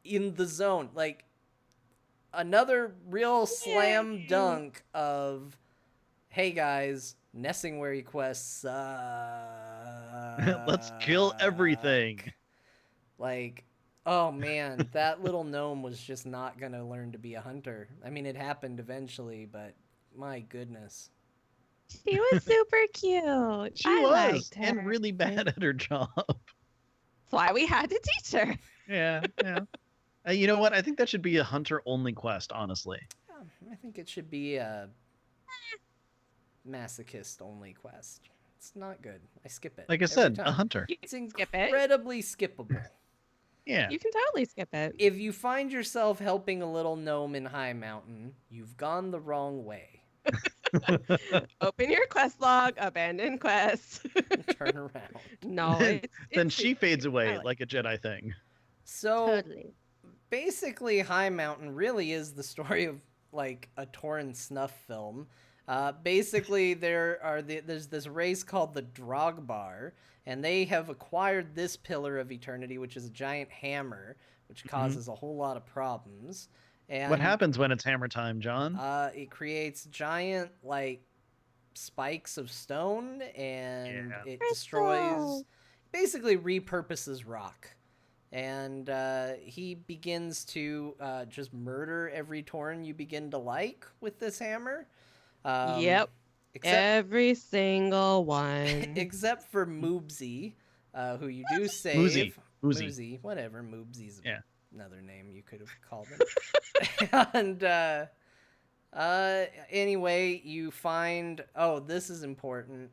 in the zone. Like, another real slam dunk of, hey guys, Nessingwary quests Let's kill everything. Like, oh man, that little gnome was just not gonna learn to be a hunter. I mean, it happened eventually, but my goodness. she was super cute. She I was, liked her. and really bad at her job. That's why we had to teach her. Yeah. You know what? I think that should be a hunter-only quest, honestly. I think it should be a masochist-only quest. It's not good. I skip it. Like I every said, time. a hunter. You It's can skip it. incredibly skippable. Yeah. You can totally skip it. If you find yourself helping a little gnome in High Mountain, you've gone the wrong way. Open your quest log, abandon quest. Turn around. No, Then it's she super fades cute. away I like a Jedi thing. So totally. basically, High Mountain really is the story of like a Torrent snuff film. Basically, there's this race called the Drogbar, and they have acquired this Pillar of Eternity, which is a giant hammer, which causes a whole lot of problems. And What happens when it's hammer time, John? It creates giant like spikes of stone, and Yeah. it Crystal. destroys, basically repurposes rock. And he begins to just murder every Tauren you begin to like with this hammer. Yep. Except, Every single one. except for Moobsy, who you do save. Moosey. Moosey, whatever. Moobsy's Yeah. another name you could have called him. And anyway, you find, oh, this is important.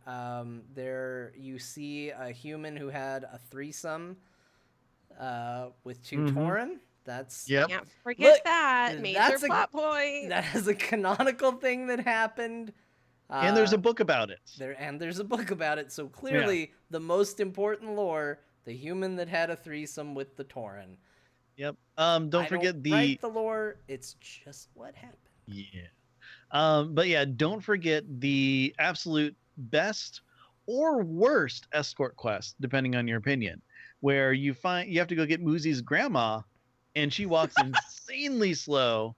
There you see a human who had a threesome with two Tauren. That's Yep. Can't forget Look, that. Major that's a- plot point. that is a canonical thing that happened. And there's a book about it. There's a book about it. So clearly, the most important lore: the human that had a threesome with the Tauren. Yep. I Don't forget don't the write the lore. It's just what happened. Yeah. But yeah, don't forget the absolute best or worst escort quest, depending on your opinion, where you have to go get Moosey's grandma, and she walks insanely slow,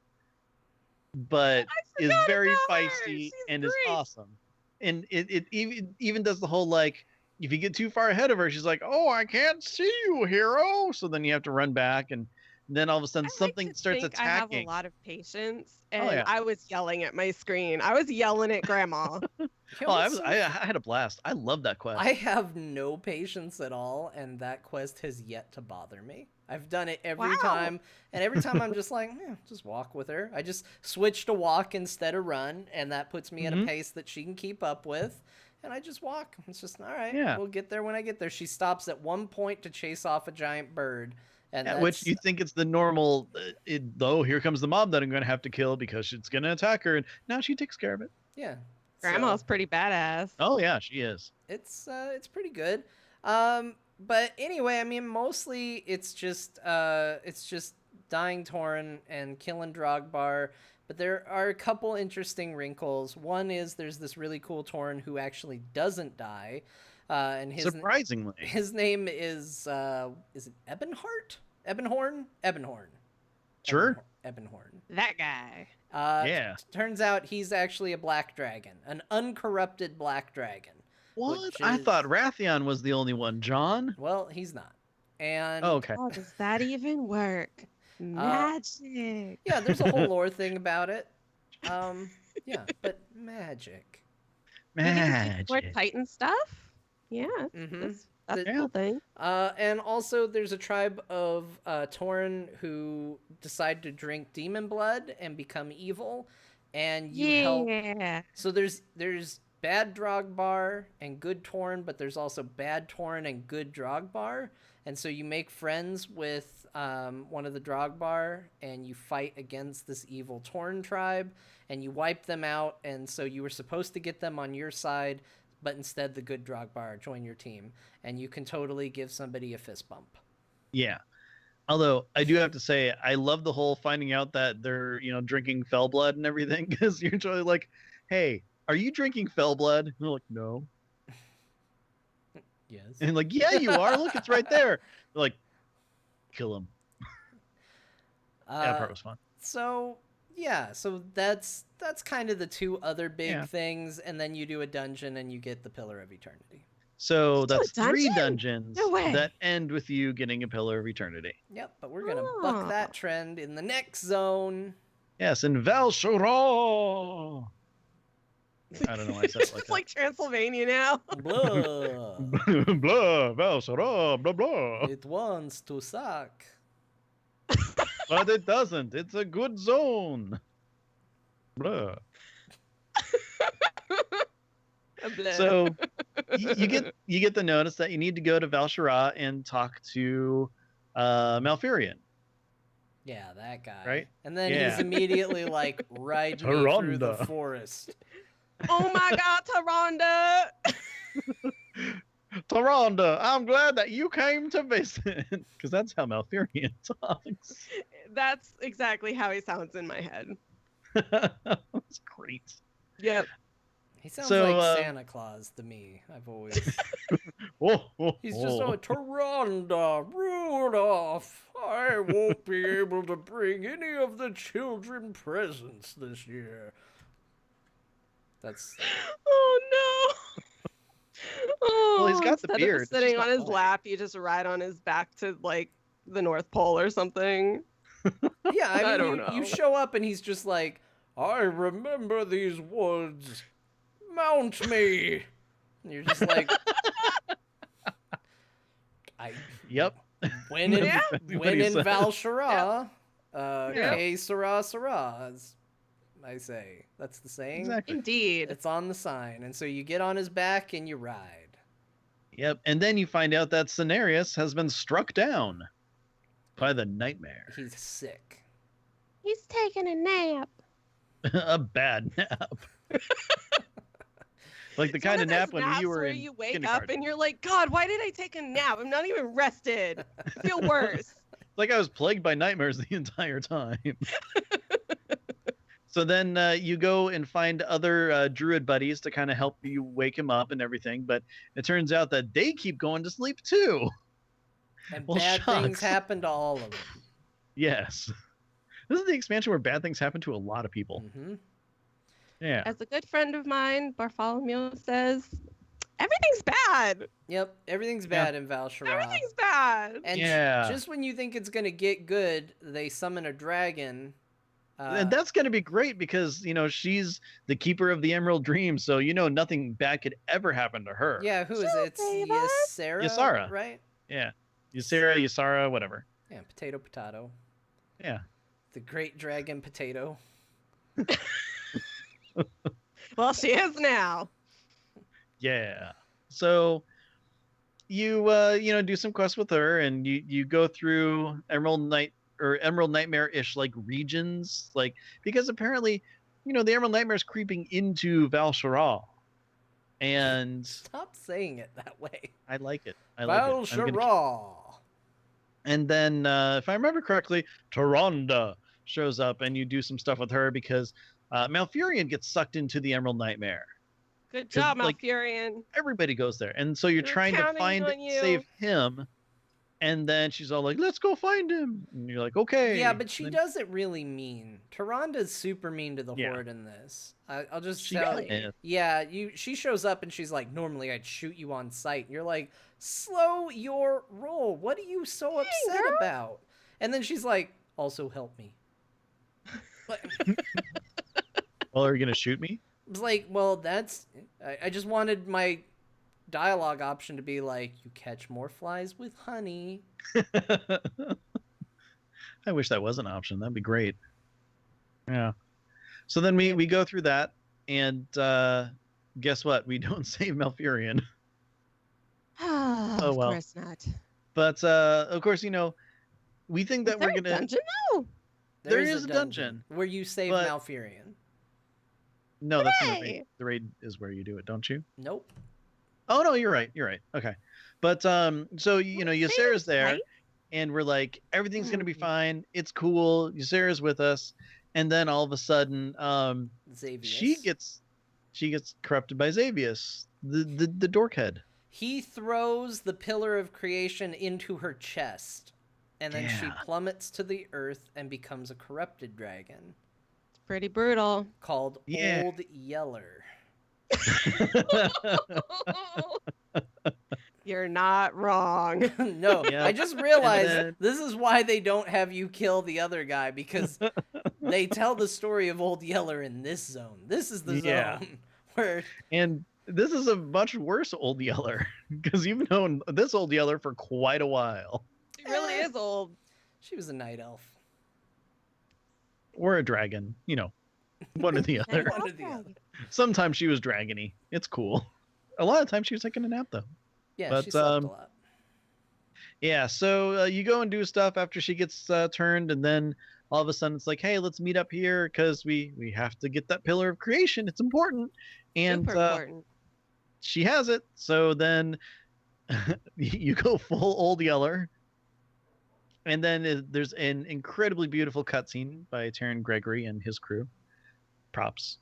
but is forgot very about her. feisty She's and is great. awesome. And it even does the whole like, if you get too far ahead of her, she's like, "Oh, I can't see you, hero." So then you have to run back, and then all of a sudden I like something to starts think I have a attacking. lot of patience, Oh, and yeah. I was yelling at my screen. I was yelling at Grandma. You know Oh, what's so I had a blast. I love that quest. I have no patience at all, and that quest has yet to bother me. I've done it every Wow. time, and every time I'm just like, just walk with her. I just switch to walk instead of run, and that puts me at a pace that she can keep up with, and I just walk. It's just, all right, Yeah. we'll get there when I get there. She stops at one point to chase off a giant bird, and Yeah, that's, which you think it's the normal, though, here comes the mob that I'm going to have to kill because it's going to attack her. And now she takes care of it. yeah. Grandma's So, pretty badass. Oh, yeah, she is. it's pretty good. But anyway, I mean, mostly it's just dying Tauren and killing Drogbar. But there are a couple interesting wrinkles. One is there's this really cool Tauren who actually doesn't die, and Surprisingly. his name is it Ebonheart? Ebonhorn. Sure. Ebonhorn. That guy. Yeah. Turns out he's actually a black dragon, an uncorrupted black dragon. What? which I is- thought Rathion was the only one, John. Well, he's not. And Oh, okay. Oh, does that even work? Magic. yeah, there's a whole lore thing about it. Yeah, but magic. More Magic. Titan stuff. Yeah, Mhm. that's a Yeah. cool thing. And also, there's a tribe of Tauren who decide to drink demon blood and become evil, and you help. Yeah. So there's bad Drogbar and good Tauren, but there's also bad Tauren and good Drogbar, and so you make friends with one of the Drogbar, and you fight against this evil Tauren tribe, and you wipe them out. And so you were supposed to get them on your side, but instead the good Drogbar join your team, and you can totally give somebody a fist bump. Yeah. Although I do have to say, I love the whole finding out that they're, drinking fell blood and everything, because you're totally like, hey, are you drinking fell blood? And they're like, no. Yes. And like, yeah, you are. Look, it's right there. They're like, kill him. That part was fun. So yeah, so that's kind of the two other big Yeah. things, and then you do a dungeon and you get the Pillar of Eternity. So You do a that's 3 dungeon? dungeons No way. that end with you getting a Pillar of Eternity. Yep, but we're gonna Oh. buck that trend in the next zone. Yes, in Valshora. I don't know why I said it It's like just that. like Transylvania now. Blah. Blah, Valshora, blah, blah. It wants to suck. But it doesn't. It's a good zone. Blah. Blah. So you get the notice that you need to go to Valshara and talk to Malfurion, Yeah, that guy. right? And then Yeah. he's immediately like, ride me through the Taronda. forest. Oh my God, Taronda! Taronda, I'm glad that you came to visit. Because that's how Malfurion talks. That's exactly how he sounds in my head. That's great. Yep. He sounds So, like Santa Claus to me. I've always. He's just oh. a Taronda, Rudolph. I won't be able to bring any of the children presents this year. That's. Oh no. Oh, Well, he's got the instead beard. of It's sitting just on not his white. lap, you just ride on his back to like the North Pole or something. Yeah, I mean, don't you know. show up and he's just like, I remember these woods. Mount me. And you're just like, Yep. when in, Yeah. Exactly what when he in said. Val Shara, Yeah. que sera sera, as I say. That's the saying. Exactly. Indeed. It's on the sign. And so you get on his back and you ride. Yep. And then you find out that Cenarius has been struck down by the nightmare. He's sick. He's taking a nap. A bad nap. Like the It's one kind of nap those when naps you were where in you wake up kindergarten. and you're like, God, why did I take a nap? I'm not even rested. I feel worse. Like I was plagued by nightmares the entire time. So then you go and find other druid buddies to kind of help you wake him up and everything. But it turns out that they keep going to sleep too. And Well, bad things shucks. happen to all of them. Yes. This is the expansion where bad things happen to a lot of people. Mm-hmm. Yeah. As a good friend of mine, Bartholomew says, everything's bad. Yep, everything's bad in Val Shara. Everything's bad. And Yeah. just when you think it's going to get good, they summon a dragon. And that's going to be great because, you know, she's the keeper of the Emerald Dream. So, you know, nothing bad could ever happen to her. Yeah, who is She'll it? It's save us. Ysera, Ysara. right? Yeah. Ysera, Ysara, whatever. Yeah, potato. Yeah. The great dragon potato. Well, she is now. Yeah. So you you know, do some quests with her and you go through Emerald Nightmare-ish like regions, like because apparently, you know, the Emerald Nightmare is creeping into Val Shara. And Stop saying it that way. I like it. I Val like it. I'm gonna Shara. And then, if I remember correctly, Taronda shows up, and you do some stuff with her because Malfurion gets sucked into the Emerald Nightmare. Good job, like, Malfurion. Everybody goes there, and so you're We're trying to counting on you. save him, and then she's all like, "Let's go find him," and you're like, "Okay." Yeah, but she And doesn't really mean. Taronda's super mean to the Yeah. Horde in this. I'll just She tell kinda you. is. Yeah, she shows up and she's like, normally I'd shoot you on sight. And you're like, slow your roll. What are you so upset girl. about? And then she's like, also help me. But- Well, are you gonna shoot me? I was like, well, that's. I just wanted my dialogue option to be like, you catch more flies with honey. I wish that was an option. That'd be great. Yeah. So then we go through that, and guess what? We don't save Malfurion. Of well. course not. But of course, you know, we think that Is there we're a gonna. dungeon though? There is a dungeon, where you save but- Malfurion. No, that's in the Hooray! raid. The raid is where you do it, don't you? Nope. Oh no, you're right. You're right. Okay. But so you know, Say Ysera's it there, right. and we're like, everything's gonna be Mhm. fine. It's cool. Ysera's with us, and then all of a sudden, Xavius. she gets corrupted by Xavius, the dorkhead. He throws the pillar of creation into her chest, and then she Yeah. plummets to the earth and becomes a corrupted dragon It's pretty brutal. called Yeah. Old Yeller. You're not wrong. No, Yeah. I just realized then- this is why they don't have you kill the other guy, because they tell the story of Old Yeller in this zone. This is the Yeah. zone where And this is a much worse Old Yeller because you've known this Old Yeller for quite a while, She really is old. she was a night elf. or a dragon. You know, one or the other. One or the other. Sometimes she was dragony. It's cool. A lot of times she was taking a nap though. Yeah, But, she slept a lot. Yeah, so you go and do stuff after she gets turned, and then all of a sudden it's like, hey, let's meet up here because we have to get that pillar of creation. It's important, and Super important. she has it. So then you go full old Yeller, and then there's an incredibly beautiful cutscene by Taryn Gregory and his crew. Props.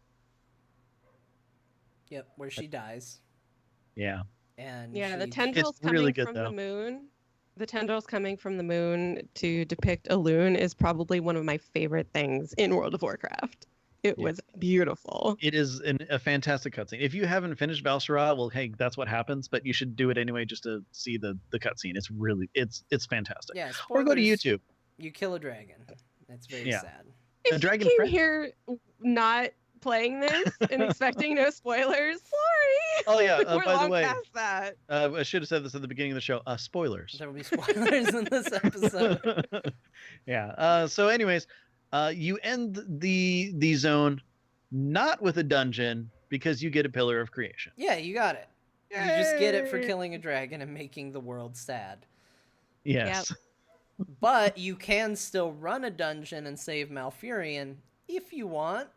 Yep, where she dies. Yeah, And Yeah, the she tendrils It's really coming good, from though. the moon. The tendrils coming from the moon to depict a loon is probably one of my favorite things in World of Warcraft. It Yeah. was beautiful. it is a fantastic cutscene. If you haven't finished Val'sharah, well, hey, that's what happens. But you should do it anyway just to see the cutscene. It's really it's fantastic. Yeah, Or go to spoilers. YouTube. You kill a dragon. That's very Yeah. sad. A If dragon you came friend? here not playing this and expecting no spoilers, sorry. Oh yeah. We're By the long way, past that. I should have said this at the beginning of the show. Spoilers. There will be spoilers in this episode. Yeah. So, anyways, you end the zone not with a dungeon because you get a pillar of creation. Yeah, you got it. You just get it for Yay. killing a dragon and making the world sad. Yes. But you can still run a dungeon and save Malfurion if you want.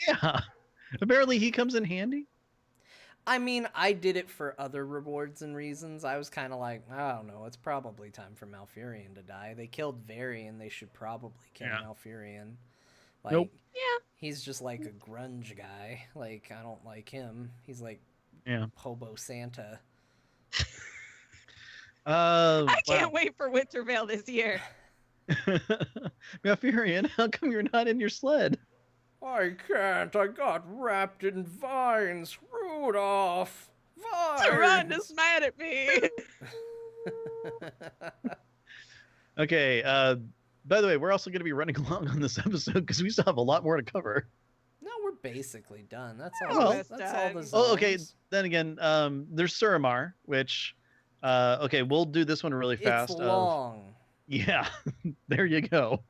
Yeah. Apparently, he comes in handy. I mean, I did it for other rewards and reasons. I was kind of like, I don't know, it's probably time for Malfurion to die. They killed Varian, they should probably kill Yeah. Malfurion. Like, Nope. Yeah. he's just like a grunge guy. Like, I don't like him. He's like Yeah. Hobo Santa. I can't wait for Wintervale this year. Malfurion, how come you're not in your sled? I can't. I got wrapped in vines. Rudolph. Tyrannus mad at me. Okay. By the way, we're also going to be running along on this episode because we still have a lot more to cover. No, we're basically done. That's all. Well, that's all the zones. Oh, okay. Then again, there's Suramar, which, okay, we'll do this one really fast. It's long. Yeah, there you go.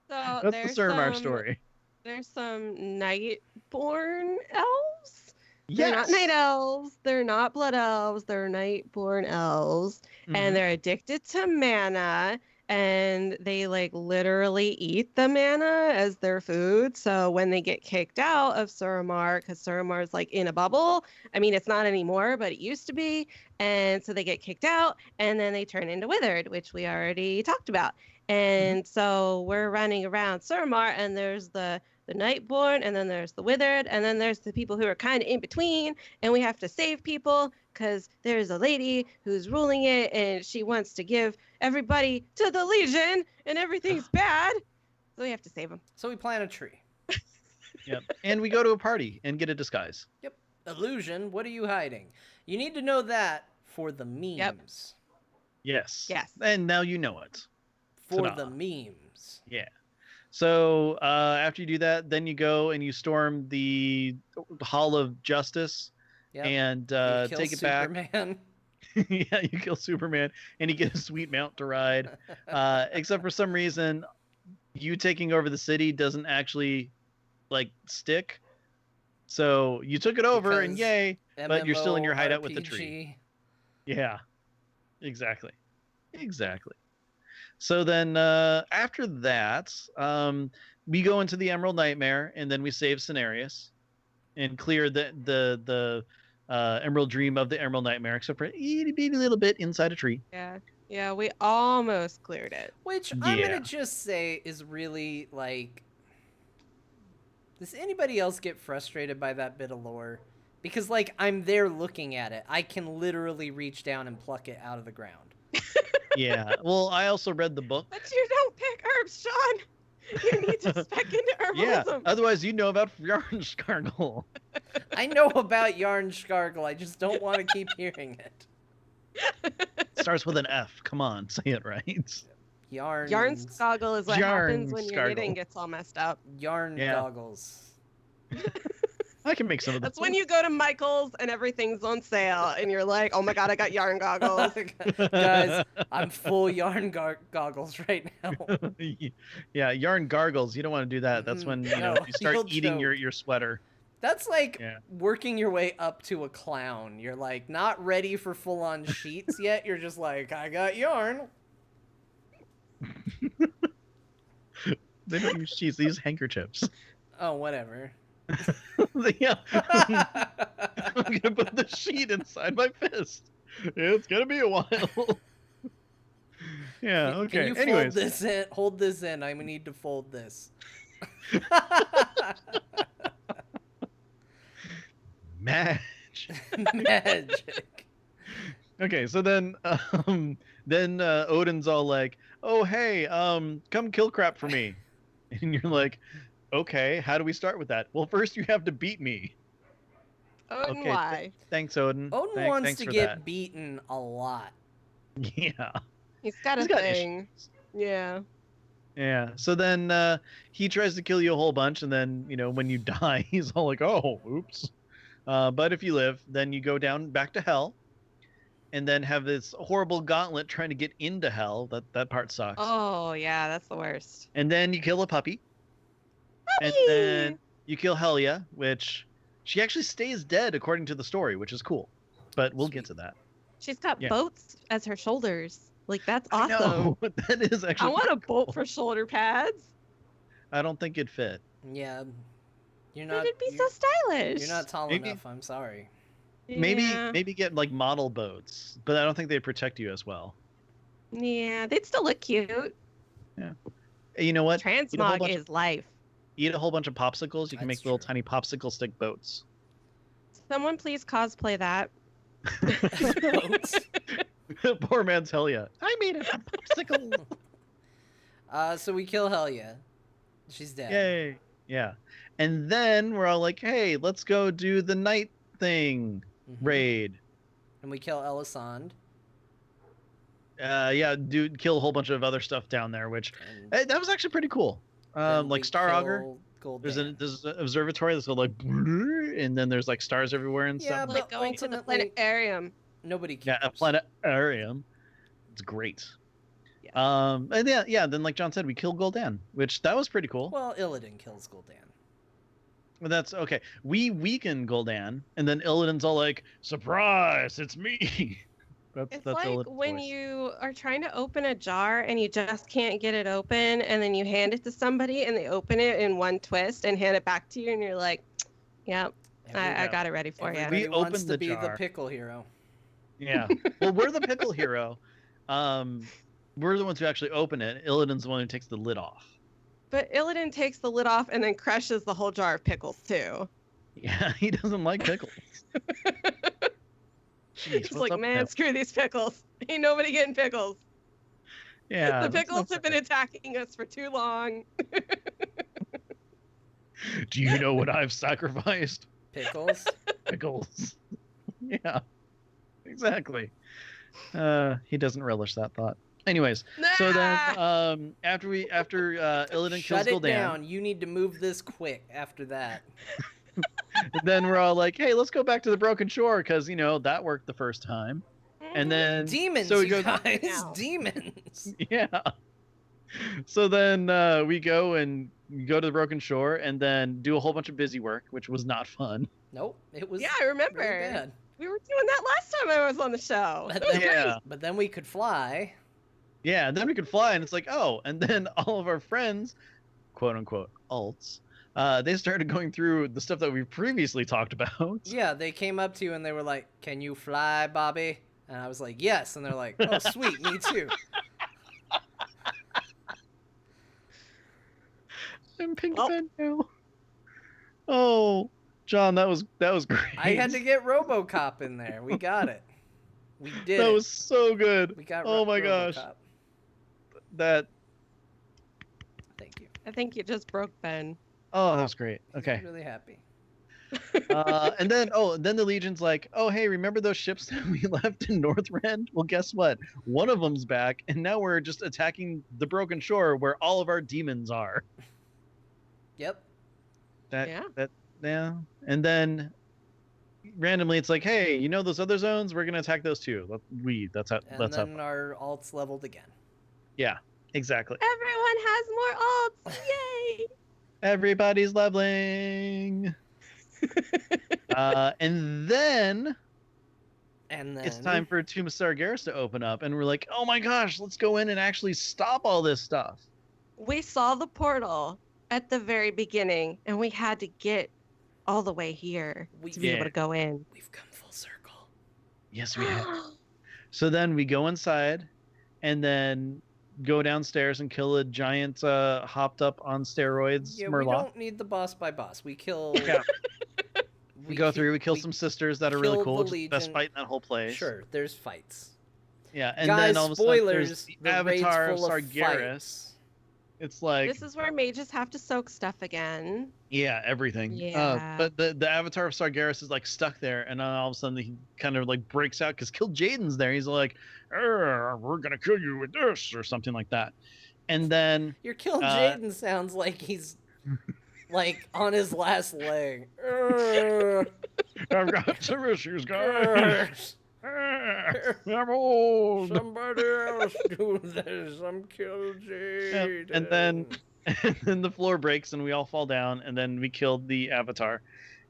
So That's the Suramar story. There's some Nightborn elves. They're Yes. not night elves. They're not blood elves. They're Nightborn elves, Mhm. and they're addicted to mana. And they like literally eat the mana as their food. So when they get kicked out of Suramar, because Suramar is like in a bubble. I mean, it's not anymore, but it used to be. And so they get kicked out, and then they turn into withered, which we already talked about. And so we're running around Suramar, and there's the Nightborn, and then there's the withered, and then there's the people who are kind of in between, and we have to save people because there's a lady who's ruling it, and she wants to give everybody to the Legion, and everything's bad. So we have to save them. So we plant a tree. Yep. And we go to a party and get a disguise. Yep. Illusion, what are you hiding? You need to know that for the memes. Yes. Yes. And now you know it. For Ta-da. the memes. Yeah. So after you do that, then you go and you storm the Hall of Justice Yep. and You kill take it back. Superman. Yeah, you kill Superman and you get a sweet mount to ride. Except for some reason, you taking over the city doesn't actually like stick. So you took it over and Because yay, but you're still in your hideout with the tree. MMORPG. Yeah, exactly. Exactly. So then after that, we go into the Emerald Nightmare and then we save Cenarius and clear the Emerald Dream of the Emerald Nightmare, except for a itty little bit inside a tree. Yeah. Yeah, we almost cleared it. Which I'm Yeah. gonna just say is really like. Does anybody else get frustrated by that bit of lore? Because like I'm there looking at it, I can literally reach down and pluck it out of the ground. Yeah. Well, I also read the book. But you don't pick herbs, Sean. You need to spec into Yeah. herbalism. Otherwise, you know about Yarnskargle. I know about Yarn Skargle, I just don't want to keep hearing it. Starts with an F. Come on, say it right. Yarn. Yarn scoggle is what happens when your knitting Yarnskargle. gets all messed up. Yarn Yeah. goggles. I can make some of That's those. when you go to Michael's and everything's on sale and you're like, oh my god, I got yarn goggles. Guys, I'm full yarn goggles right now. Yeah, yarn gargles. You don't want to do that. That's when No, you start you'll eating choke. your sweater. That's like Yeah. working your way up to a clown. You're like not ready for full on sheets yet. You're just like, I got yarn. They don't use sheets, they use handkerchiefs. Oh, whatever. Yeah. I'm gonna put the sheet inside my fist. It's gonna be a while. Yeah, Can okay. you Anyways. fold this in? Hold this in. I need to fold this. Magic. Magic. Okay, so then Odin's all like, "Oh hey, come kill crap for me," and you're like, "Okay, how do we start with that?" Well, first you have to beat me. Odin, Okay, why? thanks, Odin. Odin wants Thanks to for get that. beaten a lot. Yeah, He's got a He's got thing. Yeah. yeah. So then he tries to kill you a whole bunch, and then when you die, he's all like, "Oh, oops." But if you live, then you go down back to hell, and then have this horrible gauntlet trying to get into hell. That part sucks. Oh, yeah, that's the worst. And then you kill a puppy. And Puppy! then you kill Helia, which she actually stays dead according to the story, which is cool. But we'll get to that. She's got Yeah. boats as her shoulders. Like, that's I awesome. know, but that is I actually want a pretty cool. boat for shoulder pads. I don't think it'd fit. Yeah. You're But not. it'd be so stylish. You're not tall Maybe- enough. I'm sorry. Yeah. Maybe get like model boats, but I don't think they'd protect you as well. Yeah, they'd still look cute. Hey, you know what? Transmog bunch is life. Eat a whole bunch of popsicles. You can That's make little true. tiny popsicle stick boats. Someone please cosplay that. Boats. Poor man's Helia. I made it a popsicle. So we kill Helia. She's dead. Yay. Yeah. And then we're all like, hey, let's go do the night thing Mhm. raid. And we kill Elisand. Yeah, kill a whole bunch of other stuff down there, which And that was actually pretty cool. then Like we Star Auger. kill There's Gul'dan. an observatory that's called like, and then there's like stars everywhere and Yeah, stuff. but Like going to the ultimately- planetarium. Nobody cares. Yeah, a planetarium. It's great. Yeah. And yeah. Then like John said, we killed Gul'dan, which that was pretty cool. Well, Illidan kills Gul'dan. But that's okay. We weaken Gul'dan, and then Illidan's all like, "Surprise! It's me." It's that's like Illidan's when voice. you are trying to open a jar and you just can't get it open, and then you hand it to somebody and they open it in one twist and hand it back to you, and you're like, "Yep, I got it ready for you." Everybody We wants opened to the be the jar. pickle hero. Yeah. Well, we're the pickle hero. We're the ones who actually open it. Illidan's the one who takes the lid off. But Illidan takes the lid off and then crushes the whole jar of pickles too. Yeah, he doesn't like pickles. Jeez, He's what's like, up with "Man, that? screw these pickles. Ain't nobody getting pickles. Yeah, The what's up pickles with have been that? attacking us for too long." Do you know what I've sacrificed? Pickles. Pickles. Yeah, exactly. He doesn't relish that thought. Anyways, so then after Illidan kills Shut it Gul'dan, down. You need to move this quick after that. then we're all like, hey, let's go back to the Broken Shore because that worked the first time. And then Demons, so we you go, guys. Now. Demons. yeah. So then we go to the Broken Shore and then do a whole bunch of busy work, which was not fun. Nope. It was Yeah, I remember. really bad. We were doing that last time I was on the show. But That was then, Yeah. but then we could fly. Yeah, and then we could fly, and it's like, oh, and then all of our friends, quote unquote, alts, they started going through the stuff that we previously talked about. Yeah, they came up to you and they were like, "Can you fly, Bobby?" And I was like, "Yes." And they're like, "Oh, sweet, me too." I'm pink Well- bed now. Oh, John, that was great. I had to get RoboCop in there. We got it. We did That it. was so good. We got Oh my gosh. RoboCop. That. Thank you. I think you just broke Ben. Oh, that was great. I'm Okay. really happy. And then the Legion's like, oh hey, remember those ships that we left in Northrend? Well, guess what? One of them's back, and now we're just attacking the Broken Shore where all of our demons are. Yep. Yeah. Yeah. And then randomly it's like, hey, those other zones? We're gonna attack those too. That's how. And That's how. then our alts leveled again. Yeah. Exactly. Everyone has more alts. Yay! Everybody's leveling. And then And then it's time for Tomb of Sargeras to open up, and we're like, oh my gosh, let's go in and actually stop all this stuff. We saw the portal at the very beginning, and we had to get all the way here to be able to go in. We've come full circle. Yes, we have. So then we go inside, and then go downstairs and kill a giant hopped up on steroids Yeah, Murloc. we don't need the boss by boss. We kill. Yeah. We go through, we kill some sisters that are really kill cool. the It's the best Legion. fight in that whole place. Sure, there's fights. Yeah, and Guys, then all of a sudden spoilers. there's the The raid's Avatar of full of Sargeras. fights. It's like, This is where mages have to soak stuff again. yeah, everything. Yeah. But the Avatar of Sargeras is like stuck there, and then all of a sudden he kind of like breaks out because Kill Jaden's there. He's like, we're gonna kill you with this, or something like that. And then Your Kill Jaden sounds like he's like on his last leg. I've got some issues, guys. I'm old. Somebody else do this. I'm Kill Jaden. And then the floor breaks and we all fall down, and then we killed the Avatar.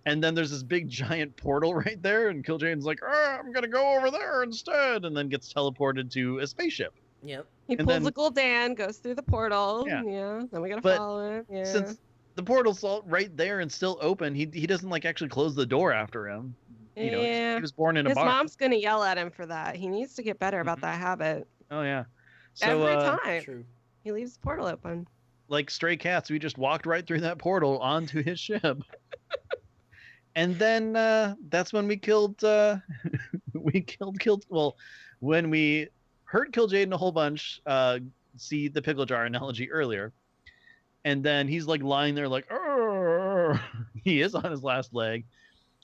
And then there's this big giant portal right there, and Kill Jaden's like, I'm gonna go over there instead, and then gets teleported to a spaceship. Yep. He And pulls then- the Gul'dan, goes through the portal. Yeah. Yeah. Then we gotta But follow it. Yeah. Since the portal's all right there and still open, he doesn't like actually close the door after him. You know, Yeah. he was born in a His bar. mom's gonna yell at him for that. He needs to get better about that habit. Oh yeah. So Every time True. he leaves the portal open. like stray cats, we just walked right through that portal onto his ship. And then that's when we killed well, when we hurt Kill Jaden a whole bunch, see the pickle jar analogy earlier. And then he's like lying there like, "Arr!" He is on his last leg.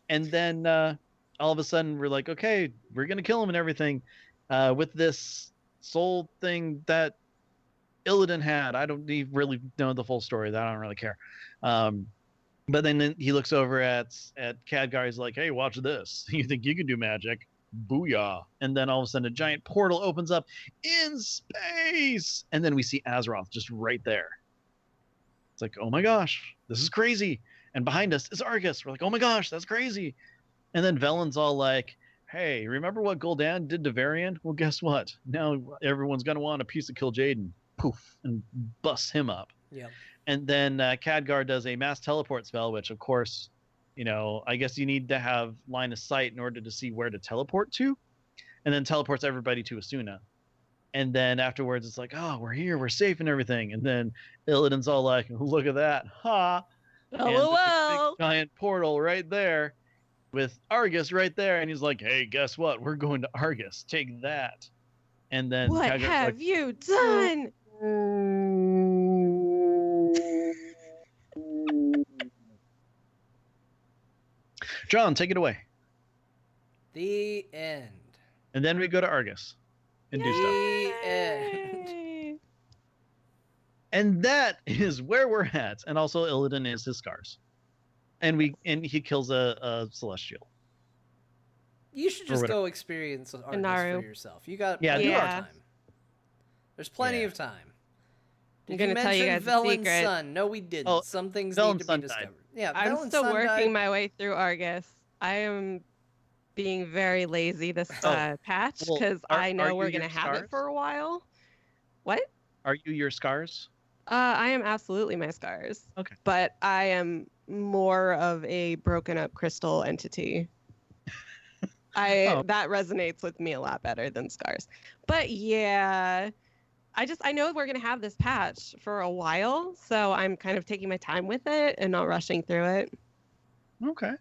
And then all of a sudden we're like, okay, we're gonna kill him and everything, with this soul thing that Illidan had. I don't really know the full story. That I don't really care. But then he looks over at Khadgar. He's like, hey, watch this. You think you can do magic? Booyah. And then all of a sudden a giant portal opens up in space. And then we see Azeroth just right there. It's like, oh my gosh, this is crazy. And behind us is Argus. We're like, oh my gosh, that's crazy. And then Velen's all like, hey, remember what Gul'dan did to Varian? Well, guess what? Now everyone's going to want a piece of Kill Jaden. Poof. And busts him up. Yep. And then Khadgar does a mass teleport spell, which, of course, you know, I guess you need to have line of sight in order to see where to teleport to. And then teleports everybody to Asuna. And then afterwards, it's like, oh, we're here, we're safe and everything. And then Illidan's all like, look at that. Ha! And there's a LOL. big giant portal right there with Argus right there. And he's like, hey, guess what? We're going to Argus. Take that. And then What Khadgar's have like, you done? John, take it away. The end. And then we go to Argus and do stuff. The end. Yay. And that is where we're at. And also Illidan is his scars. And he kills a celestial. You should Or just whatever. go experience Argus Naru. for yourself. You got Yeah, plenty of Yeah. time. There's plenty Yeah. of time. I'm Did you gonna tell you mention guys a Velen's secret. son? No, we didn't. Oh, Some things Velen's need to son be died. discovered. Yeah, I'm Velen's still son working died. my way through Argus. I am being very lazy this patch Well, because are I know you we're gonna your have it scars? for a while. What? Are you your scars? I am absolutely my scars. Okay. But I am more of a broken up crystal entity. Oh. That resonates with me a lot better than scars. But yeah, I know we're gonna have this patch for a while, so I'm kind of taking my time with it and not rushing through it. Okay.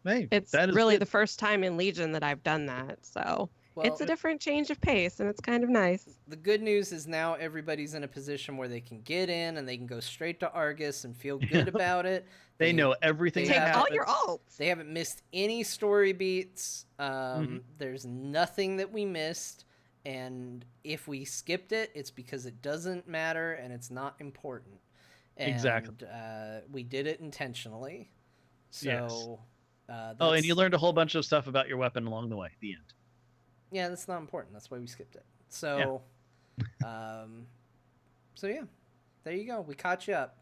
Hey, It's that is really good. the first time in Legion that I've done that, so Well, it's a different change of pace, and it's kind of nice. the good news is now everybody's in a position where they can get in and they can go straight to Argus and feel good about it. They know everything they that Take have- all happens. your alts. They haven't missed any story beats. Mm-hmm. There's nothing that we missed. And if we skipped it, it's because it doesn't matter and it's not important. And, Exactly. We did it intentionally. So, Yes. that's, Oh, and you learned a whole bunch of stuff about your weapon along the way. The end. Yeah, that's not important. That's why we skipped it. So, so yeah, there you go. We caught you up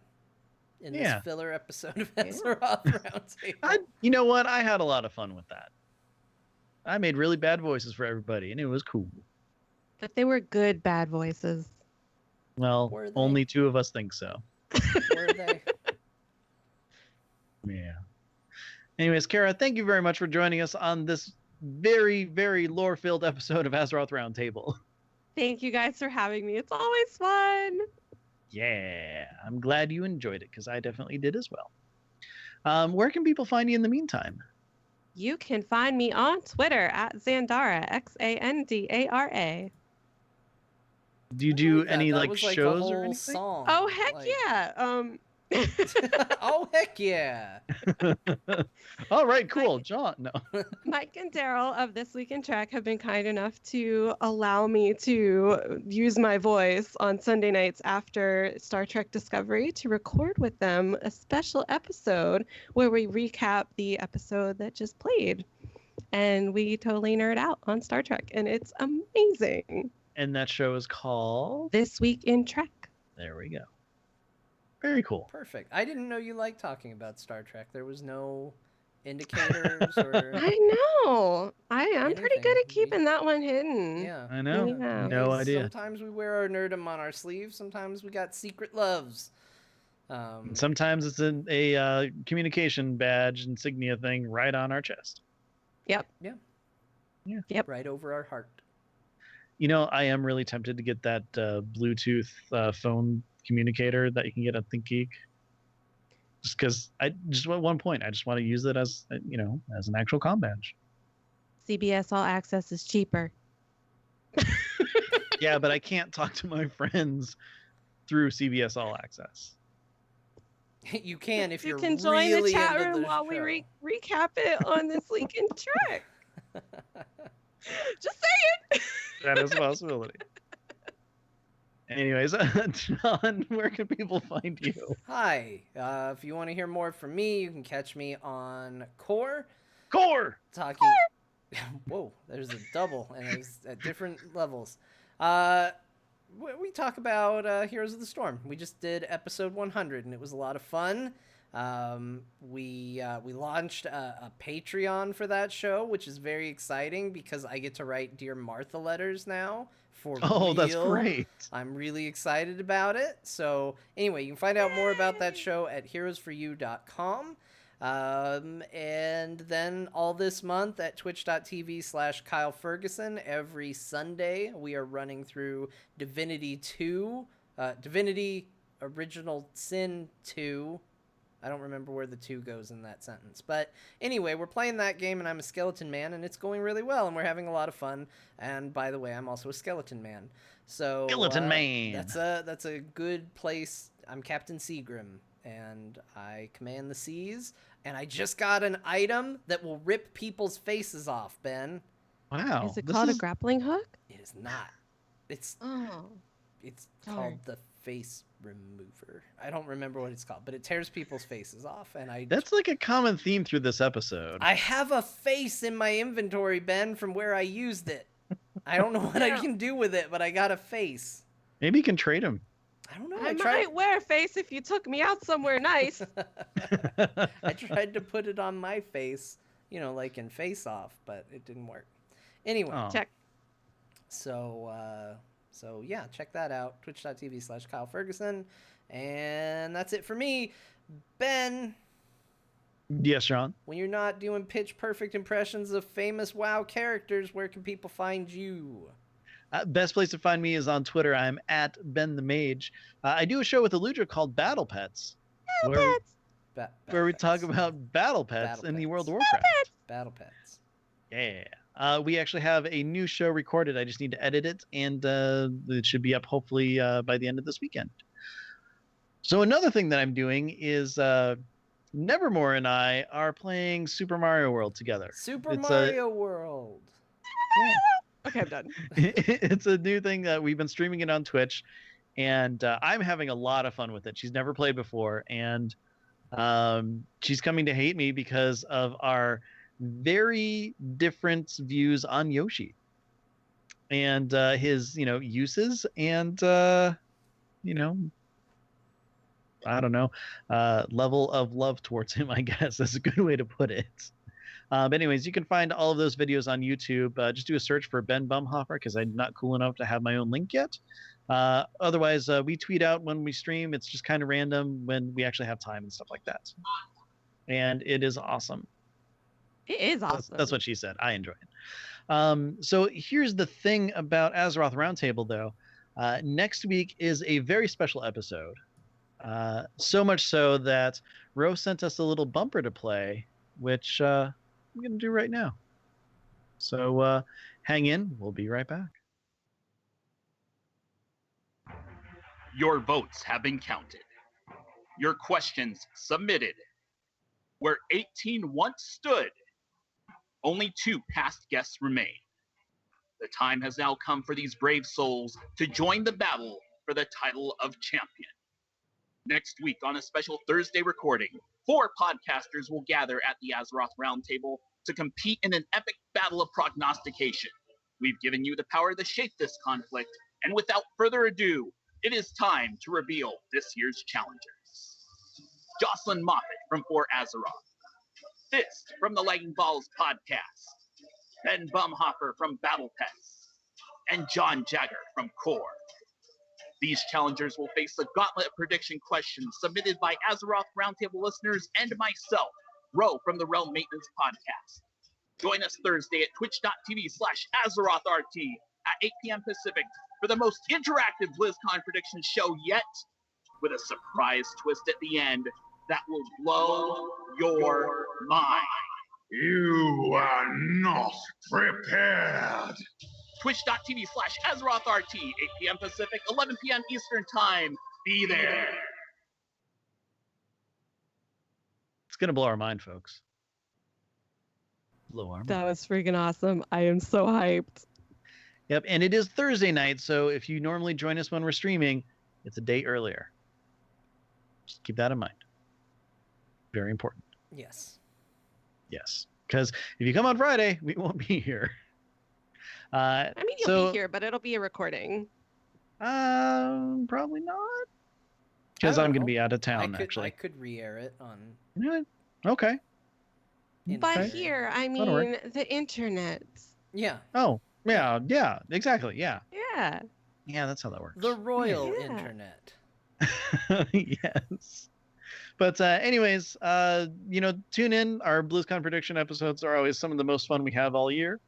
in Yeah. this filler episode of Azeroth Roundtable. You know what? I had a lot of fun with that. I made really bad voices for everybody, and it was cool. But they were good bad voices. Well, Were they? only 2 of us think so. Were they? Yeah. Anyways, Cara, thank you very much for joining us on this very, very lore-filled episode of Azeroth Roundtable. Thank you guys for having me. It's always fun. Yeah, I'm glad you enjoyed it because I definitely did as well. Where can people find you in the meantime? You can find me on Twitter at Xandara, Xandara. Do you I do like that. any That like was like shows a or whole anything? song. Oh, heck Like- yeah. Oh heck yeah! All right, cool. John, no. Mike and Daryl of This Week in Trek have been kind enough to allow me to use my voice on Sunday nights after Star Trek Discovery to record with them a special episode where we recap the episode that just played. And we totally nerd out on Star Trek, and it's amazing. And that show is called. This Week in Trek. There we go. Very cool. Perfect. I didn't know you liked talking about Star Trek. There was no indicators or I know. I'm pretty good anything. at keeping that one hidden. yeah. I know. Yeah. No Hey, idea. Sometimes we wear our nerdum on our sleeve. Sometimes we got secret loves. Sometimes it's a communication badge insignia thing right on our chest. Yep. Right over our heart. You know, I am really tempted to get that Bluetooth phone communicator that you can get at ThinkGeek. Just because at one point I just want to use it as as an actual comm badge. CBS All Access is cheaper. Yeah, but I can't talk to my friends through CBS All Access. You can if You you're can join really the chat into room the while we show. recap it on This Week in Trek. Just saying. That is a possibility. Anyways, John, where can people find you? Hi. If you want to hear more from me, you can catch me on Core. Core! Whoa, there's a double, and it's at different levels. We talk about Heroes of the Storm. We just did episode 100, and it was a lot of fun. We launched a Patreon for that show, which is very exciting because I get to write Dear Martha letters now for Oh, that's real. great. I'm really excited about it. So anyway, you can find out more about that show at heroesforyou.com. And then all this month at twitch.tv/Kyle Ferguson, every Sunday, we are running through Divinity 2, Divinity Original Sin 2. I don't remember where the 2 goes in that sentence. But anyway, we're playing that game, and I'm a skeleton man, and it's going really well, and we're having a lot of fun. And by the way, I'm also a skeleton man. So Skeleton man. That's a good place. I'm Captain Seagrim, and I command the seas. And I just got an item that will rip people's faces off, Ben. Wow. Is it this called is- a grappling hook? It is not. It's Oh. called Darn. the face remover. I don't remember what it's called, but it tears people's faces off. And That's like a common theme through this episode. I have a face in my inventory, Ben, from where I used it. I don't know what I can do with it, but I got a face. Maybe you can trade him. I don't know. I might wear a face if you took me out somewhere nice. I tried to put it on my face, like in Face Off, but it didn't work. Anyway, Oh. Check. so yeah, check that out. Twitch.tv/Kyle Ferguson. And that's it for me. Ben, Yes, Sean. when you're not doing pitch perfect impressions of famous WoW characters, where can people find you? Best place to find me is on Twitter. I'm at Ben the Mage. I do a show with Eludra called Battle Pets, where we talk about battle pets in the World of Warcraft. Battle Pets. Yeah. We actually have a new show recorded. I just need to edit it, and it should be up hopefully by the end of this weekend. So another thing that I'm doing is Nevermore and I are playing Super Mario World together. Super It's Mario World. Okay, I'm done. It's a new thing that we've been streaming it on Twitch, and I'm having a lot of fun with it. She's never played before, and she's coming to hate me because of our very different views on Yoshi and his uses and I don't know, level of love towards him, I guess is a good way to put it. But anyways, you can find all of those videos on YouTube. Just do a search for Ben Bumhopper because I'm not cool enough to have my own link yet. Otherwise, we tweet out when we stream. It's just kind of random when we actually have time and stuff like that. And it is awesome. It is awesome. That's what she said. I enjoy it. So here's the thing about Azeroth Roundtable, though. Next week is a very special episode. So much so that Ro sent us a little bumper to play, which I'm going to do right now. So hang in. We'll be right back. Your votes have been counted. Your questions submitted. Where 18 once stood, only 2 past guests remain. The time has now come for these brave souls to join the battle for the title of champion. Next week on a special Thursday recording, 4 podcasters will gather at the Azeroth Roundtable to compete in an epic battle of prognostication. We've given you the power to shape this conflict, and without further ado, it is time to reveal this year's challengers. Jocelyn Moffat from For Azeroth, Fist from the Lightning Balls podcast, Ben Bumhopper from Battle Pets, and John Jagger from Core. These challengers will face the gauntlet of prediction questions submitted by Azeroth Roundtable listeners and myself, Ro from the Realm Maintenance Podcast. Join us Thursday at twitch.tv/AzerothRT at 8 p.m. Pacific for the most interactive BlizzCon prediction show yet, with a surprise twist at the end that will blow your mind. You are not prepared. Twitch.tv/AzerothRT, 8 p.m. Pacific, 11 p.m. Eastern Time. Be there. It's going to blow our mind, folks. Blow our mind. That was freaking awesome. I am so hyped. Yep, and it is Thursday night, so if you normally join us when we're streaming, it's a day earlier. Just keep that in mind. Very important. Yes. Yes, because if you come on Friday, we won't be here. I mean, you'll be here, but it'll be a recording. Probably not. Because I'm going to be out of town, actually. I could re-air it on... You know what? Okay. But here, I mean, the internet. Yeah. Oh, yeah, exactly, yeah. Yeah. Yeah, that's how that works. The royal internet. Yes. But anyways, tune in. Our BlizzCon prediction episodes are always some of the most fun we have all year.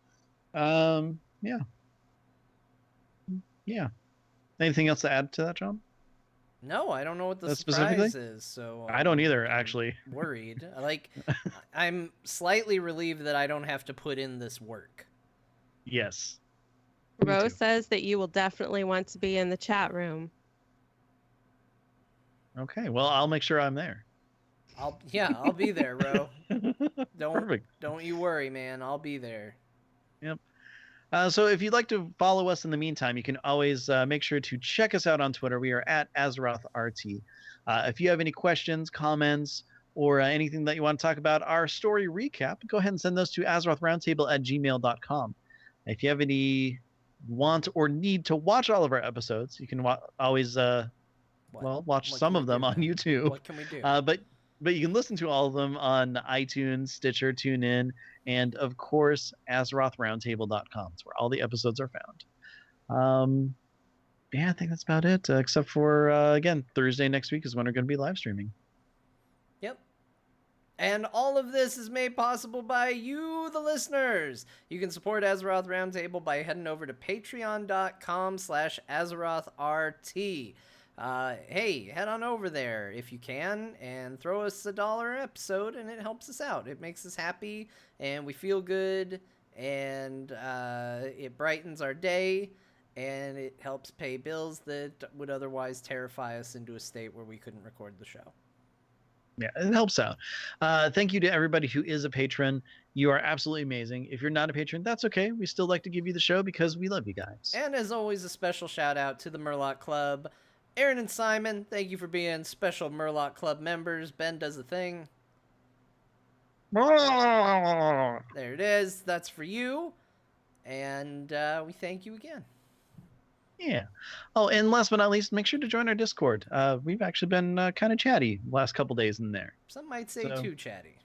Yeah. Anything else to add to that, John? No, I don't know what the surprise is, so I don't either, actually. Worried. I'm slightly relieved that I don't have to put in this work. Yes. Rose says that you will definitely want to be in the chat room. Okay, well, I'll make sure I'm there. I'll be there, Ro. Perfect. Don't you worry, man. I'll be there. Yep. So if you'd like to follow us in the meantime, you can always make sure to check us out on Twitter. We are at AzerothRT. If you have any questions, comments, or anything that you want to talk about our story recap, go ahead and send those to AzerothRoundtable@gmail.com. If you have any want or need to watch all of our episodes, you can always watch some of them on YouTube. What can we do? But you can listen to all of them on iTunes, Stitcher, TuneIn, and of course, AzerothRoundtable.com. It's where all the episodes are found. I think that's about it. Except for again, Thursday next week is when we're going to be live streaming. Yep. And all of this is made possible by you, the listeners. You can support Azeroth Roundtable by heading over to patreon.com/AzerothRT. Hey, head on over there if you can and throw us $1 an episode, and it helps us out. It makes us happy and we feel good, and it brightens our day, and it helps pay bills that would otherwise terrify us into a state where we couldn't record the show. Yeah, it helps out. Thank you to everybody who is a patron. You are absolutely amazing. If you're not a patron, that's okay. We still like to give you the show because we love you guys. And as always, a special shout out to the Murloc Club. Aaron and Simon, thank you for being special Murloc Club members. Ben does the thing. There it is. That's for you. And we thank you again. Yeah. Oh, and last but not least, make sure to join our Discord. We've actually been kind of chatty the last couple days in there. Some might say too chatty.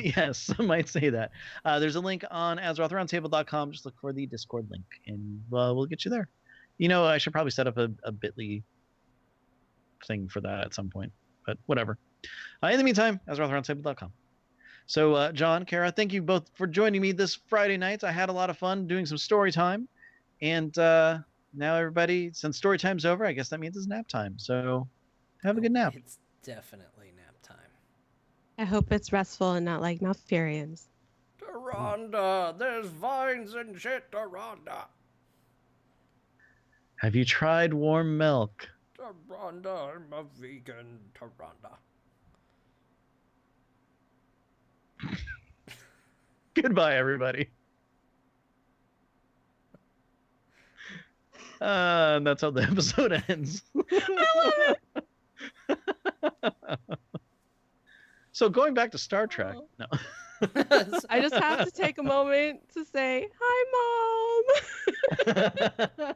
Yes, some might say that. There's a link on AzerothRoundtable.com. Just look for the Discord link, and we'll get you there. I should probably set up a Bitly thing for that at some point, but whatever. In the meantime, AzerothRoundtable.com. So, John, Cara, thank you both for joining me this Friday night. I had a lot of fun doing some story time, and now everybody, since story time's over, I guess that means it's nap time. So, have a good nap. It's definitely nap time. I hope it's restful and not like Malfurions. Taronda, there's vines and shit, Taronda. Have you tried warm milk? Taronda, I'm a vegan, Taronda. Goodbye, everybody. And that's how the episode ends. So going back to Star Trek. No. I just have to take a moment to say, hi, Mom.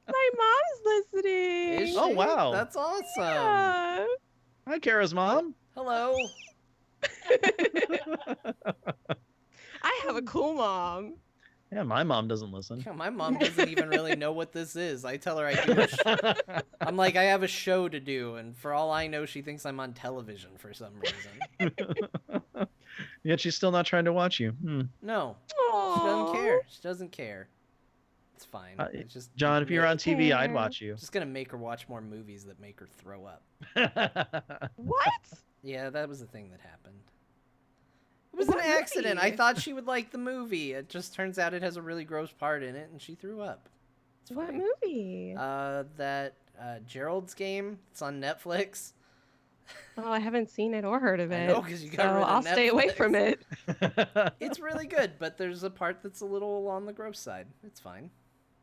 My mom's listening. Is she? Oh, wow. That's awesome. Yeah. Hi, Kara's mom. Hello. I have a cool mom. Yeah, my mom doesn't listen. Yeah, my mom doesn't even really know what this is. I tell her I do I'm like, I have a show to do, and for all I know, she thinks I'm on television for some reason. Yet she's still not trying to watch you. No, Aww. she doesn't care. She doesn't care. It's fine. It's just John, if you're on TV, I'd care. watch you. just gonna make her watch more movies that make her throw up. What? Yeah, that was the thing that happened. It was an accident. I movie? thought she would like the movie. It just turns out it has a really gross part in it, and she threw up. It's What fine. movie? That Gerald's Game. It's on Netflix. Oh, I haven't seen it or heard of I it. know, 'cause you got so rid of I'll stay away Netflix. from it. It's really good, but there's a part that's a little on the gross side. It's fine.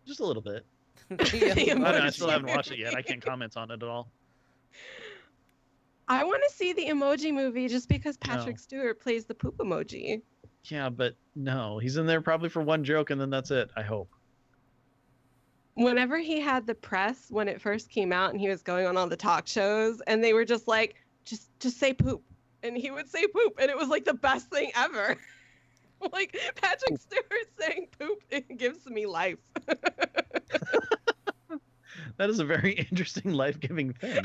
Just a little bit. Yeah, The I, don't know, I emoji. still haven't watched it yet. I can't comment on it at all. I want to see the Emoji Movie just because Patrick No. Stewart plays the poop emoji. Yeah, but no. He's in there probably for one joke, and then that's it, I hope. Whenever he had the press when it first came out and he was going on all the talk shows and they were just like, just say poop. And he would say poop and it was like the best thing ever. Like Patrick Stewart saying poop, it gives me life. That is a very interesting, life-giving thing.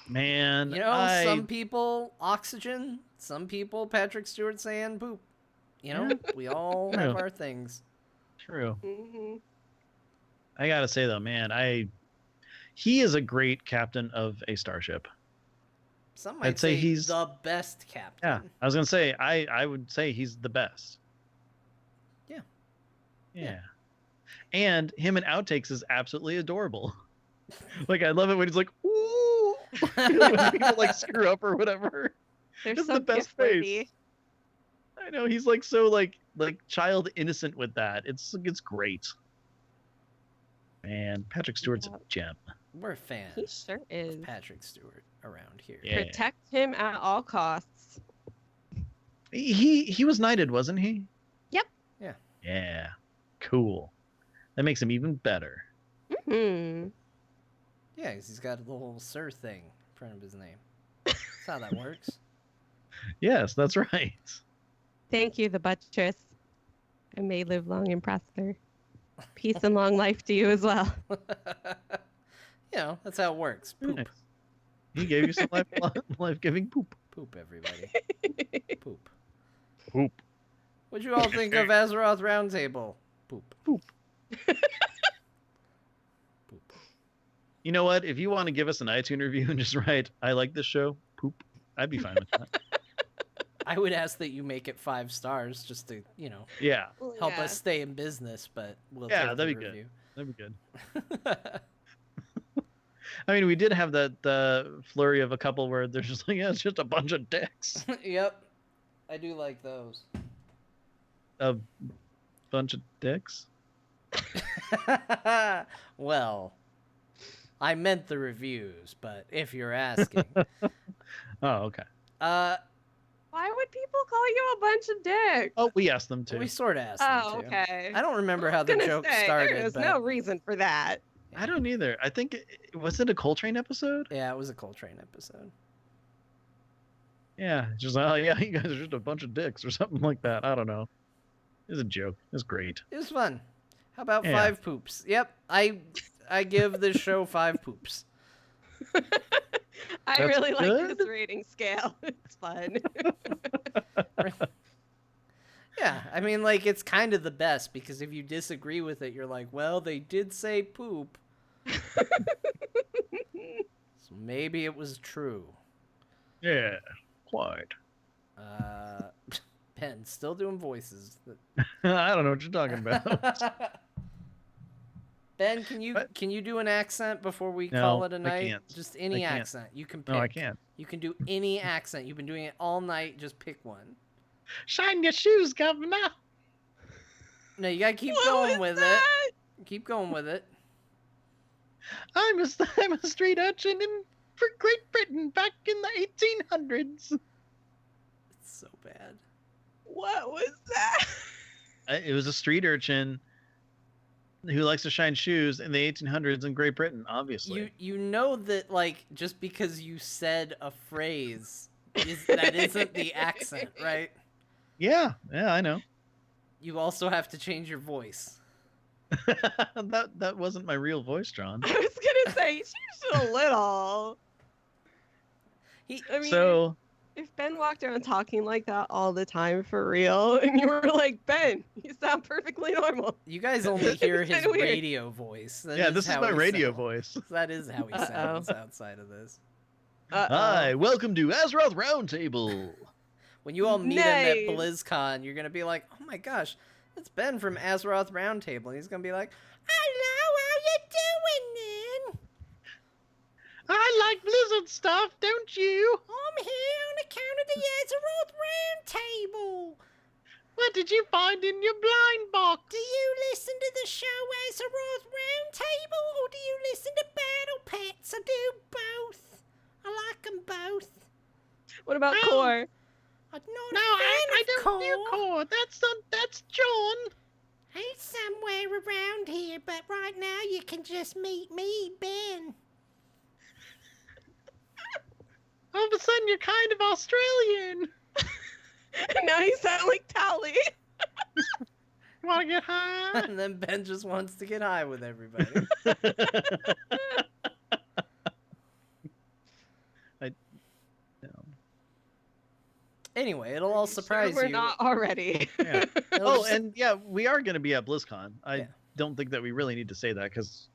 Man, You know, some people oxygen, some people Patrick Stewart saying poop. You know, we all have True. our things. True. hmm I gotta say though, man, he is a great captain of a starship. Some might I'd say he's- the best captain. Yeah, I was gonna say I would say he's the best. Yeah. Yeah. And him in outtakes is absolutely adorable. Like I love it when he's like, ooh, when people like screw up or whatever. They're This is so the best gift-worthy. face. I know he's like so like child innocent with that. It's great. Man, Patrick Stewart's a Yep. gem. We're fans He sure is. of Patrick Stewart around here. Yeah. Protect him at all costs. He was knighted, wasn't he? Yep. Yeah. Yeah. Cool. That makes him even better. Hmm. Yeah, 'cause he's got a little Sir thing in front of his name. That's how that works. Yes, that's right. Thank you, the buttress. And may live long and prosper. Peace and long life to you as well. You know, that's how it works. Poop. Nice. He gave you some life-giving poop. Poop, everybody. Poop. Poop. What'd you all think of Azeroth Roundtable? Poop. Poop. Poop. You know what? If you want to give us an iTunes review and just write, I like this show, poop, I'd be fine with that. I would ask that you make it 5 stars just to, you know, Yeah, help us stay in business, but we'll Yeah, take that'd the be good. review. that'd be good. I mean, we did have the flurry of a couple where they're just like, yeah, it's just a bunch of dicks. Yep. I do like those. A bunch of dicks? Well, I meant the reviews, but if you're asking. Oh, okay. Why would people call you a bunch of dicks? Oh, we asked them to. We sort of asked Oh, them to. okay. I don't remember how the Gonna joke say, started, There is but no reason for that. I don't either. I think was it a Coltrane episode? Yeah, it was a Coltrane episode. Yeah, just oh yeah, you guys are just a bunch of dicks or something like that. I don't know. It was a joke. It was great. It was fun. How about Yeah. 5 poops? Yep, I give this show 5 poops. I That's really like good. this rating scale. It's fun. Yeah, I mean, like, it's kind of the best, because if you disagree with it, you're like, well, they did say poop, so maybe it was true. Yeah, quite. Ben, still doing voices. I don't know what you're talking about. Ben, can you What? do an accent before we No, call it a I night? can't. Just any I can't. accent. You can pick. No, I can't. You can do any accent. You've been doing it all night. Just pick one. Shine your shoes, governor. No, you gotta keep What going was with that? it. Keep going with it. I'm a street urchin for Great Britain back in the 1800s. It's so bad. What was that? It was a street urchin who likes to shine shoes in the 1800s in Great Britain, obviously. You know that, like, just because you said a phrase that isn't the accent, right? Yeah, I know. You also have to change your voice. that wasn't my real voice, John. I was gonna say she's just a little. I mean, So if Ben walked around talking like that all the time for real, and you were like, Ben, you sound perfectly normal. You guys only hear his kinda weird. radio voice. That yeah, this is how my he radio sounds. voice. That is how he Uh-oh. sounds outside of this. Hi, welcome to Azeroth Roundtable. When you all meet him Nice. at BlizzCon, you're gonna be like, "Oh my gosh, it's Ben from Azeroth Roundtable." And he's gonna be like, "Hello, how you doing, then? I like Blizzard stuff, don't you? I'm here on account of the Azeroth Roundtable. What did you find in your blind box? Do you listen to the show Azeroth Roundtable, or do you listen to Battle Pets? I do both. I like them both. What about Oh. Core? I'm not No, a fan I of don't do Core. core. That's John. He's somewhere around here, but right now you can just meet me, Ben. All of a sudden, you're kind of Australian. Now you sound like Tally. Want to get high? And then Ben just wants to get high with everybody. Anyway, it'll all surprise We're you. not already. Yeah. It'll Oh, just- and yeah, we are going to be at BlizzCon. I Yeah. don't think that we really need to say that because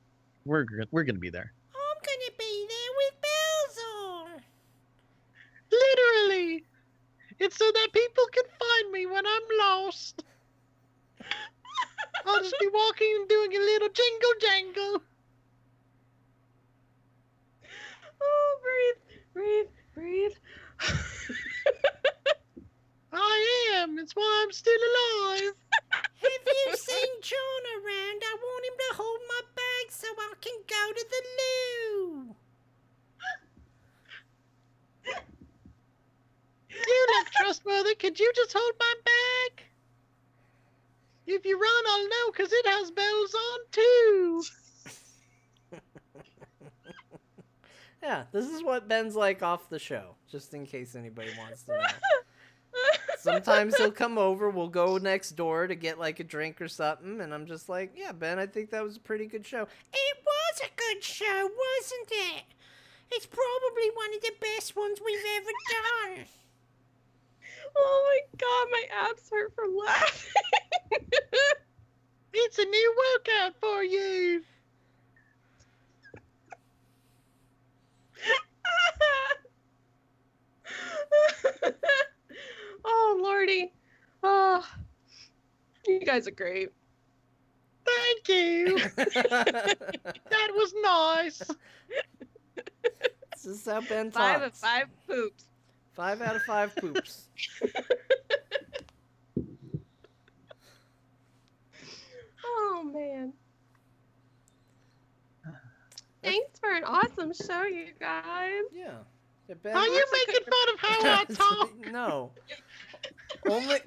we're going to be there. I'm gonna be there with bells on. Literally, it's so that people can find me when I'm lost. I'll just be walking and doing a little jingle jangle. Oh, breathe, breathe. I am. It's why I'm still alive. Have you seen John around? I want him to hold my bag so I can go to the loo. You look trustworthy. Could you just hold my bag? If you run, I'll know because it has bells on too. Yeah, this is what Ben's like off the show, just in case anybody wants to know. Sometimes he'll come over, we'll go next door to get like a drink or something, and I'm just like, yeah, Ben, I think that was a pretty good show. It was a good show, wasn't it? It's probably one of the best ones we've ever done. Oh my god, my abs hurt from laughing. It's a new workout for you. Oh lordy. Oh, you guys are great. Thank you. That was nice. This is how Ben 5 talks. of 5 poops. 5 out of 5 poops. Oh man. Thanks for an awesome show, you guys. Yeah. Yeah, Ben, Are you making fun of how I talk? No.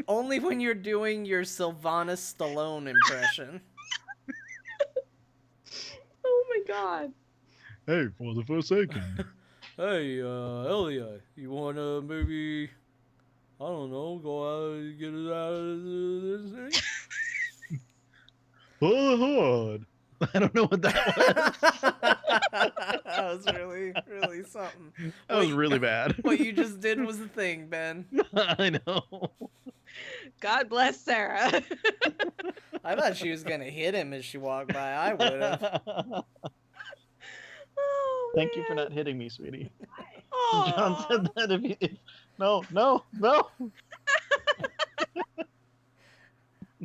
Only when you're doing your Sylvanus Stallone impression. Oh my God. Hey, for the Forsaken. Hey, Elia, you wanna maybe, I don't know, go out and get us out of this thing? For the Horde. I don't know what that was. That was really, really something. That was really bad. What you just did was the thing, Ben. I know. God bless Sarah. I thought she was gonna hit him as she walked by. I would have. Oh, Thank you for man. not hitting me, sweetie. Aw. John said that no.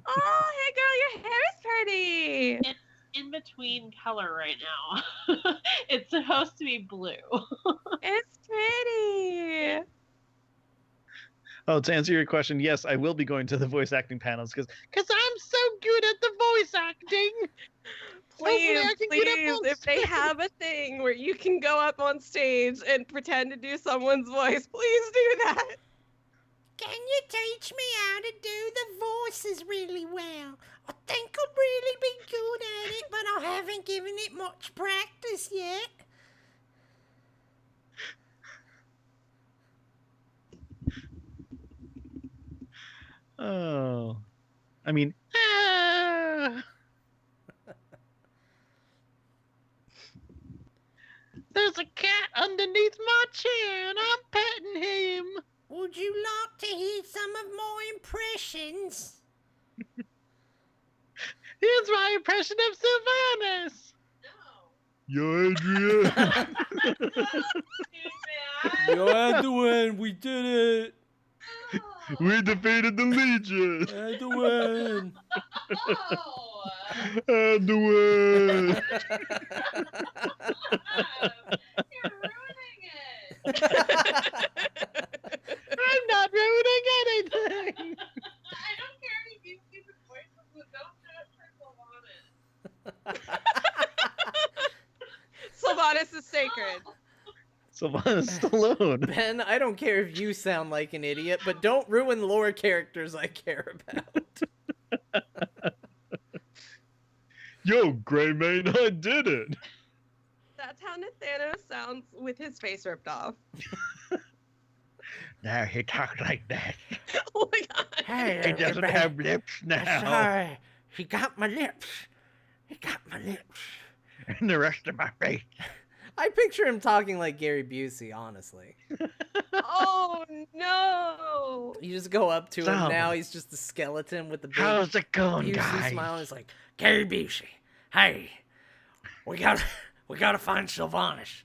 Oh, hey girl, your hair is pretty. It's in between color right now. It's supposed to be blue. It's pretty. Oh, to answer your question, yes, I will be going to the voice acting panels because I'm so good at the voice acting. Please, I can get up please, on if they stage. have a thing where you can go up on stage and pretend to do someone's voice, please do that. Can you teach me how to do the voices really well? I think I'd really be good at it, but I haven't given it much practice yet. Oh, I mean, there's a cat underneath my chair and I'm petting him. Would you like to hear some of my impressions? Here's my impression of Sylvanas. Yo, Adrian. You had to win. We did it. We defeated the Legion. Had to win. Had to win. You're ruining it. I'm not ruining anything. I don't care if you do stupid voices, but don't do it for Sylvanas. Sylvanas is sacred. Sylvanas Stallone. Ben, I don't care if you sound like an idiot, but don't ruin lore characters I care about. Yo, Greymane, I did it. That's how Nathaniel sounds with his face ripped off. Now he talks like that. Oh my god. Hey, He doesn't have lips now. sorry. He got my lips. He got my lips. And the rest of my face. I picture him talking like Gary Busey, honestly. Oh no. You just go up to him So, now, he's just a skeleton with the big How's it going, Busey guys? smile. He's like, Gary Busey, hey, we gotta find Sylvanas.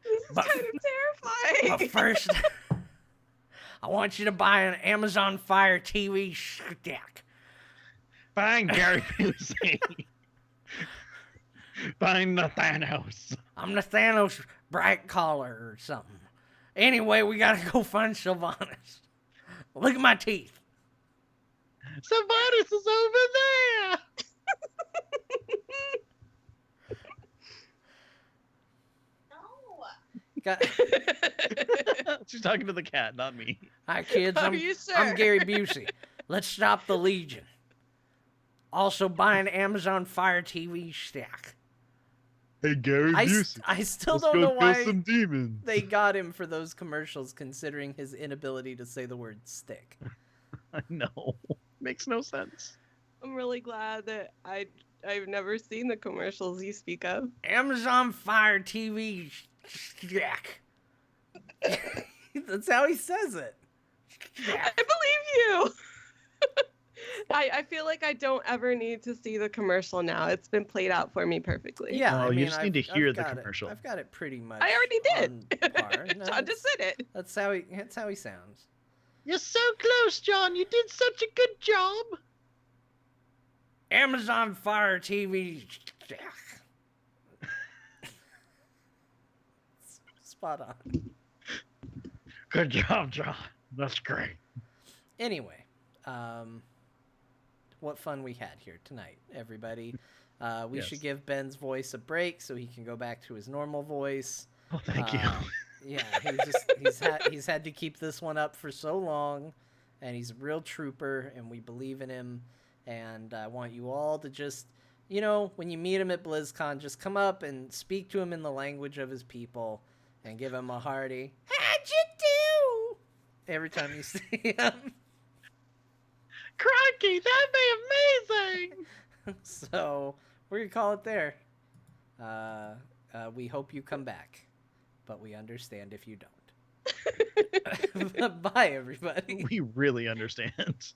This is But- kind of terrifying. But first, I want you to buy an Amazon Fire TV stick. Fine, Gary Busey. Find the Thanos. I'm the Thanos bright collar or something. Anyway, we gotta go find Sylvanas. Look at my teeth. Sylvanas is over there. No. Got, She's talking to the cat, not me. Hi kids, Are I'm you I'm sure? Gary Busey. Let's stop the Legion. Also buy an Amazon Fire TV stick. Hey, Gary I still don't know why demons. they got him for those commercials, considering his inability to say the word stick. I know. Makes no sense. I'm really glad that I've never seen the commercials you speak of. Amazon Fire TV stick. That's how he says it. I believe you. I feel like I don't ever need to see the commercial now. It's been played out for me perfectly. Yeah, Oh, I you mean, just need to hear the got it. commercial. I've got it pretty much. I already on par. did. No, John just said it. that's how he sounds. You're so close, John. You did such a good job. Amazon Fire TV stick. Spot on. Good job, John. That's great. Anyway, what fun we had here tonight, everybody. We Yes. should give Ben's voice a break so he can go back to his normal voice. Oh, thank you. Yeah, he's had to keep this one up for so long, and he's a real trooper, and we believe in him. And I want you all to just you know, when you meet him at BlizzCon, just come up and speak to him in the language of his people and give him a hearty, how'd you do? Every time you see him. Crikey, that'd be amazing! So we're going to call it there. We hope you come back, but we understand if you don't. Bye, everybody. We really understand.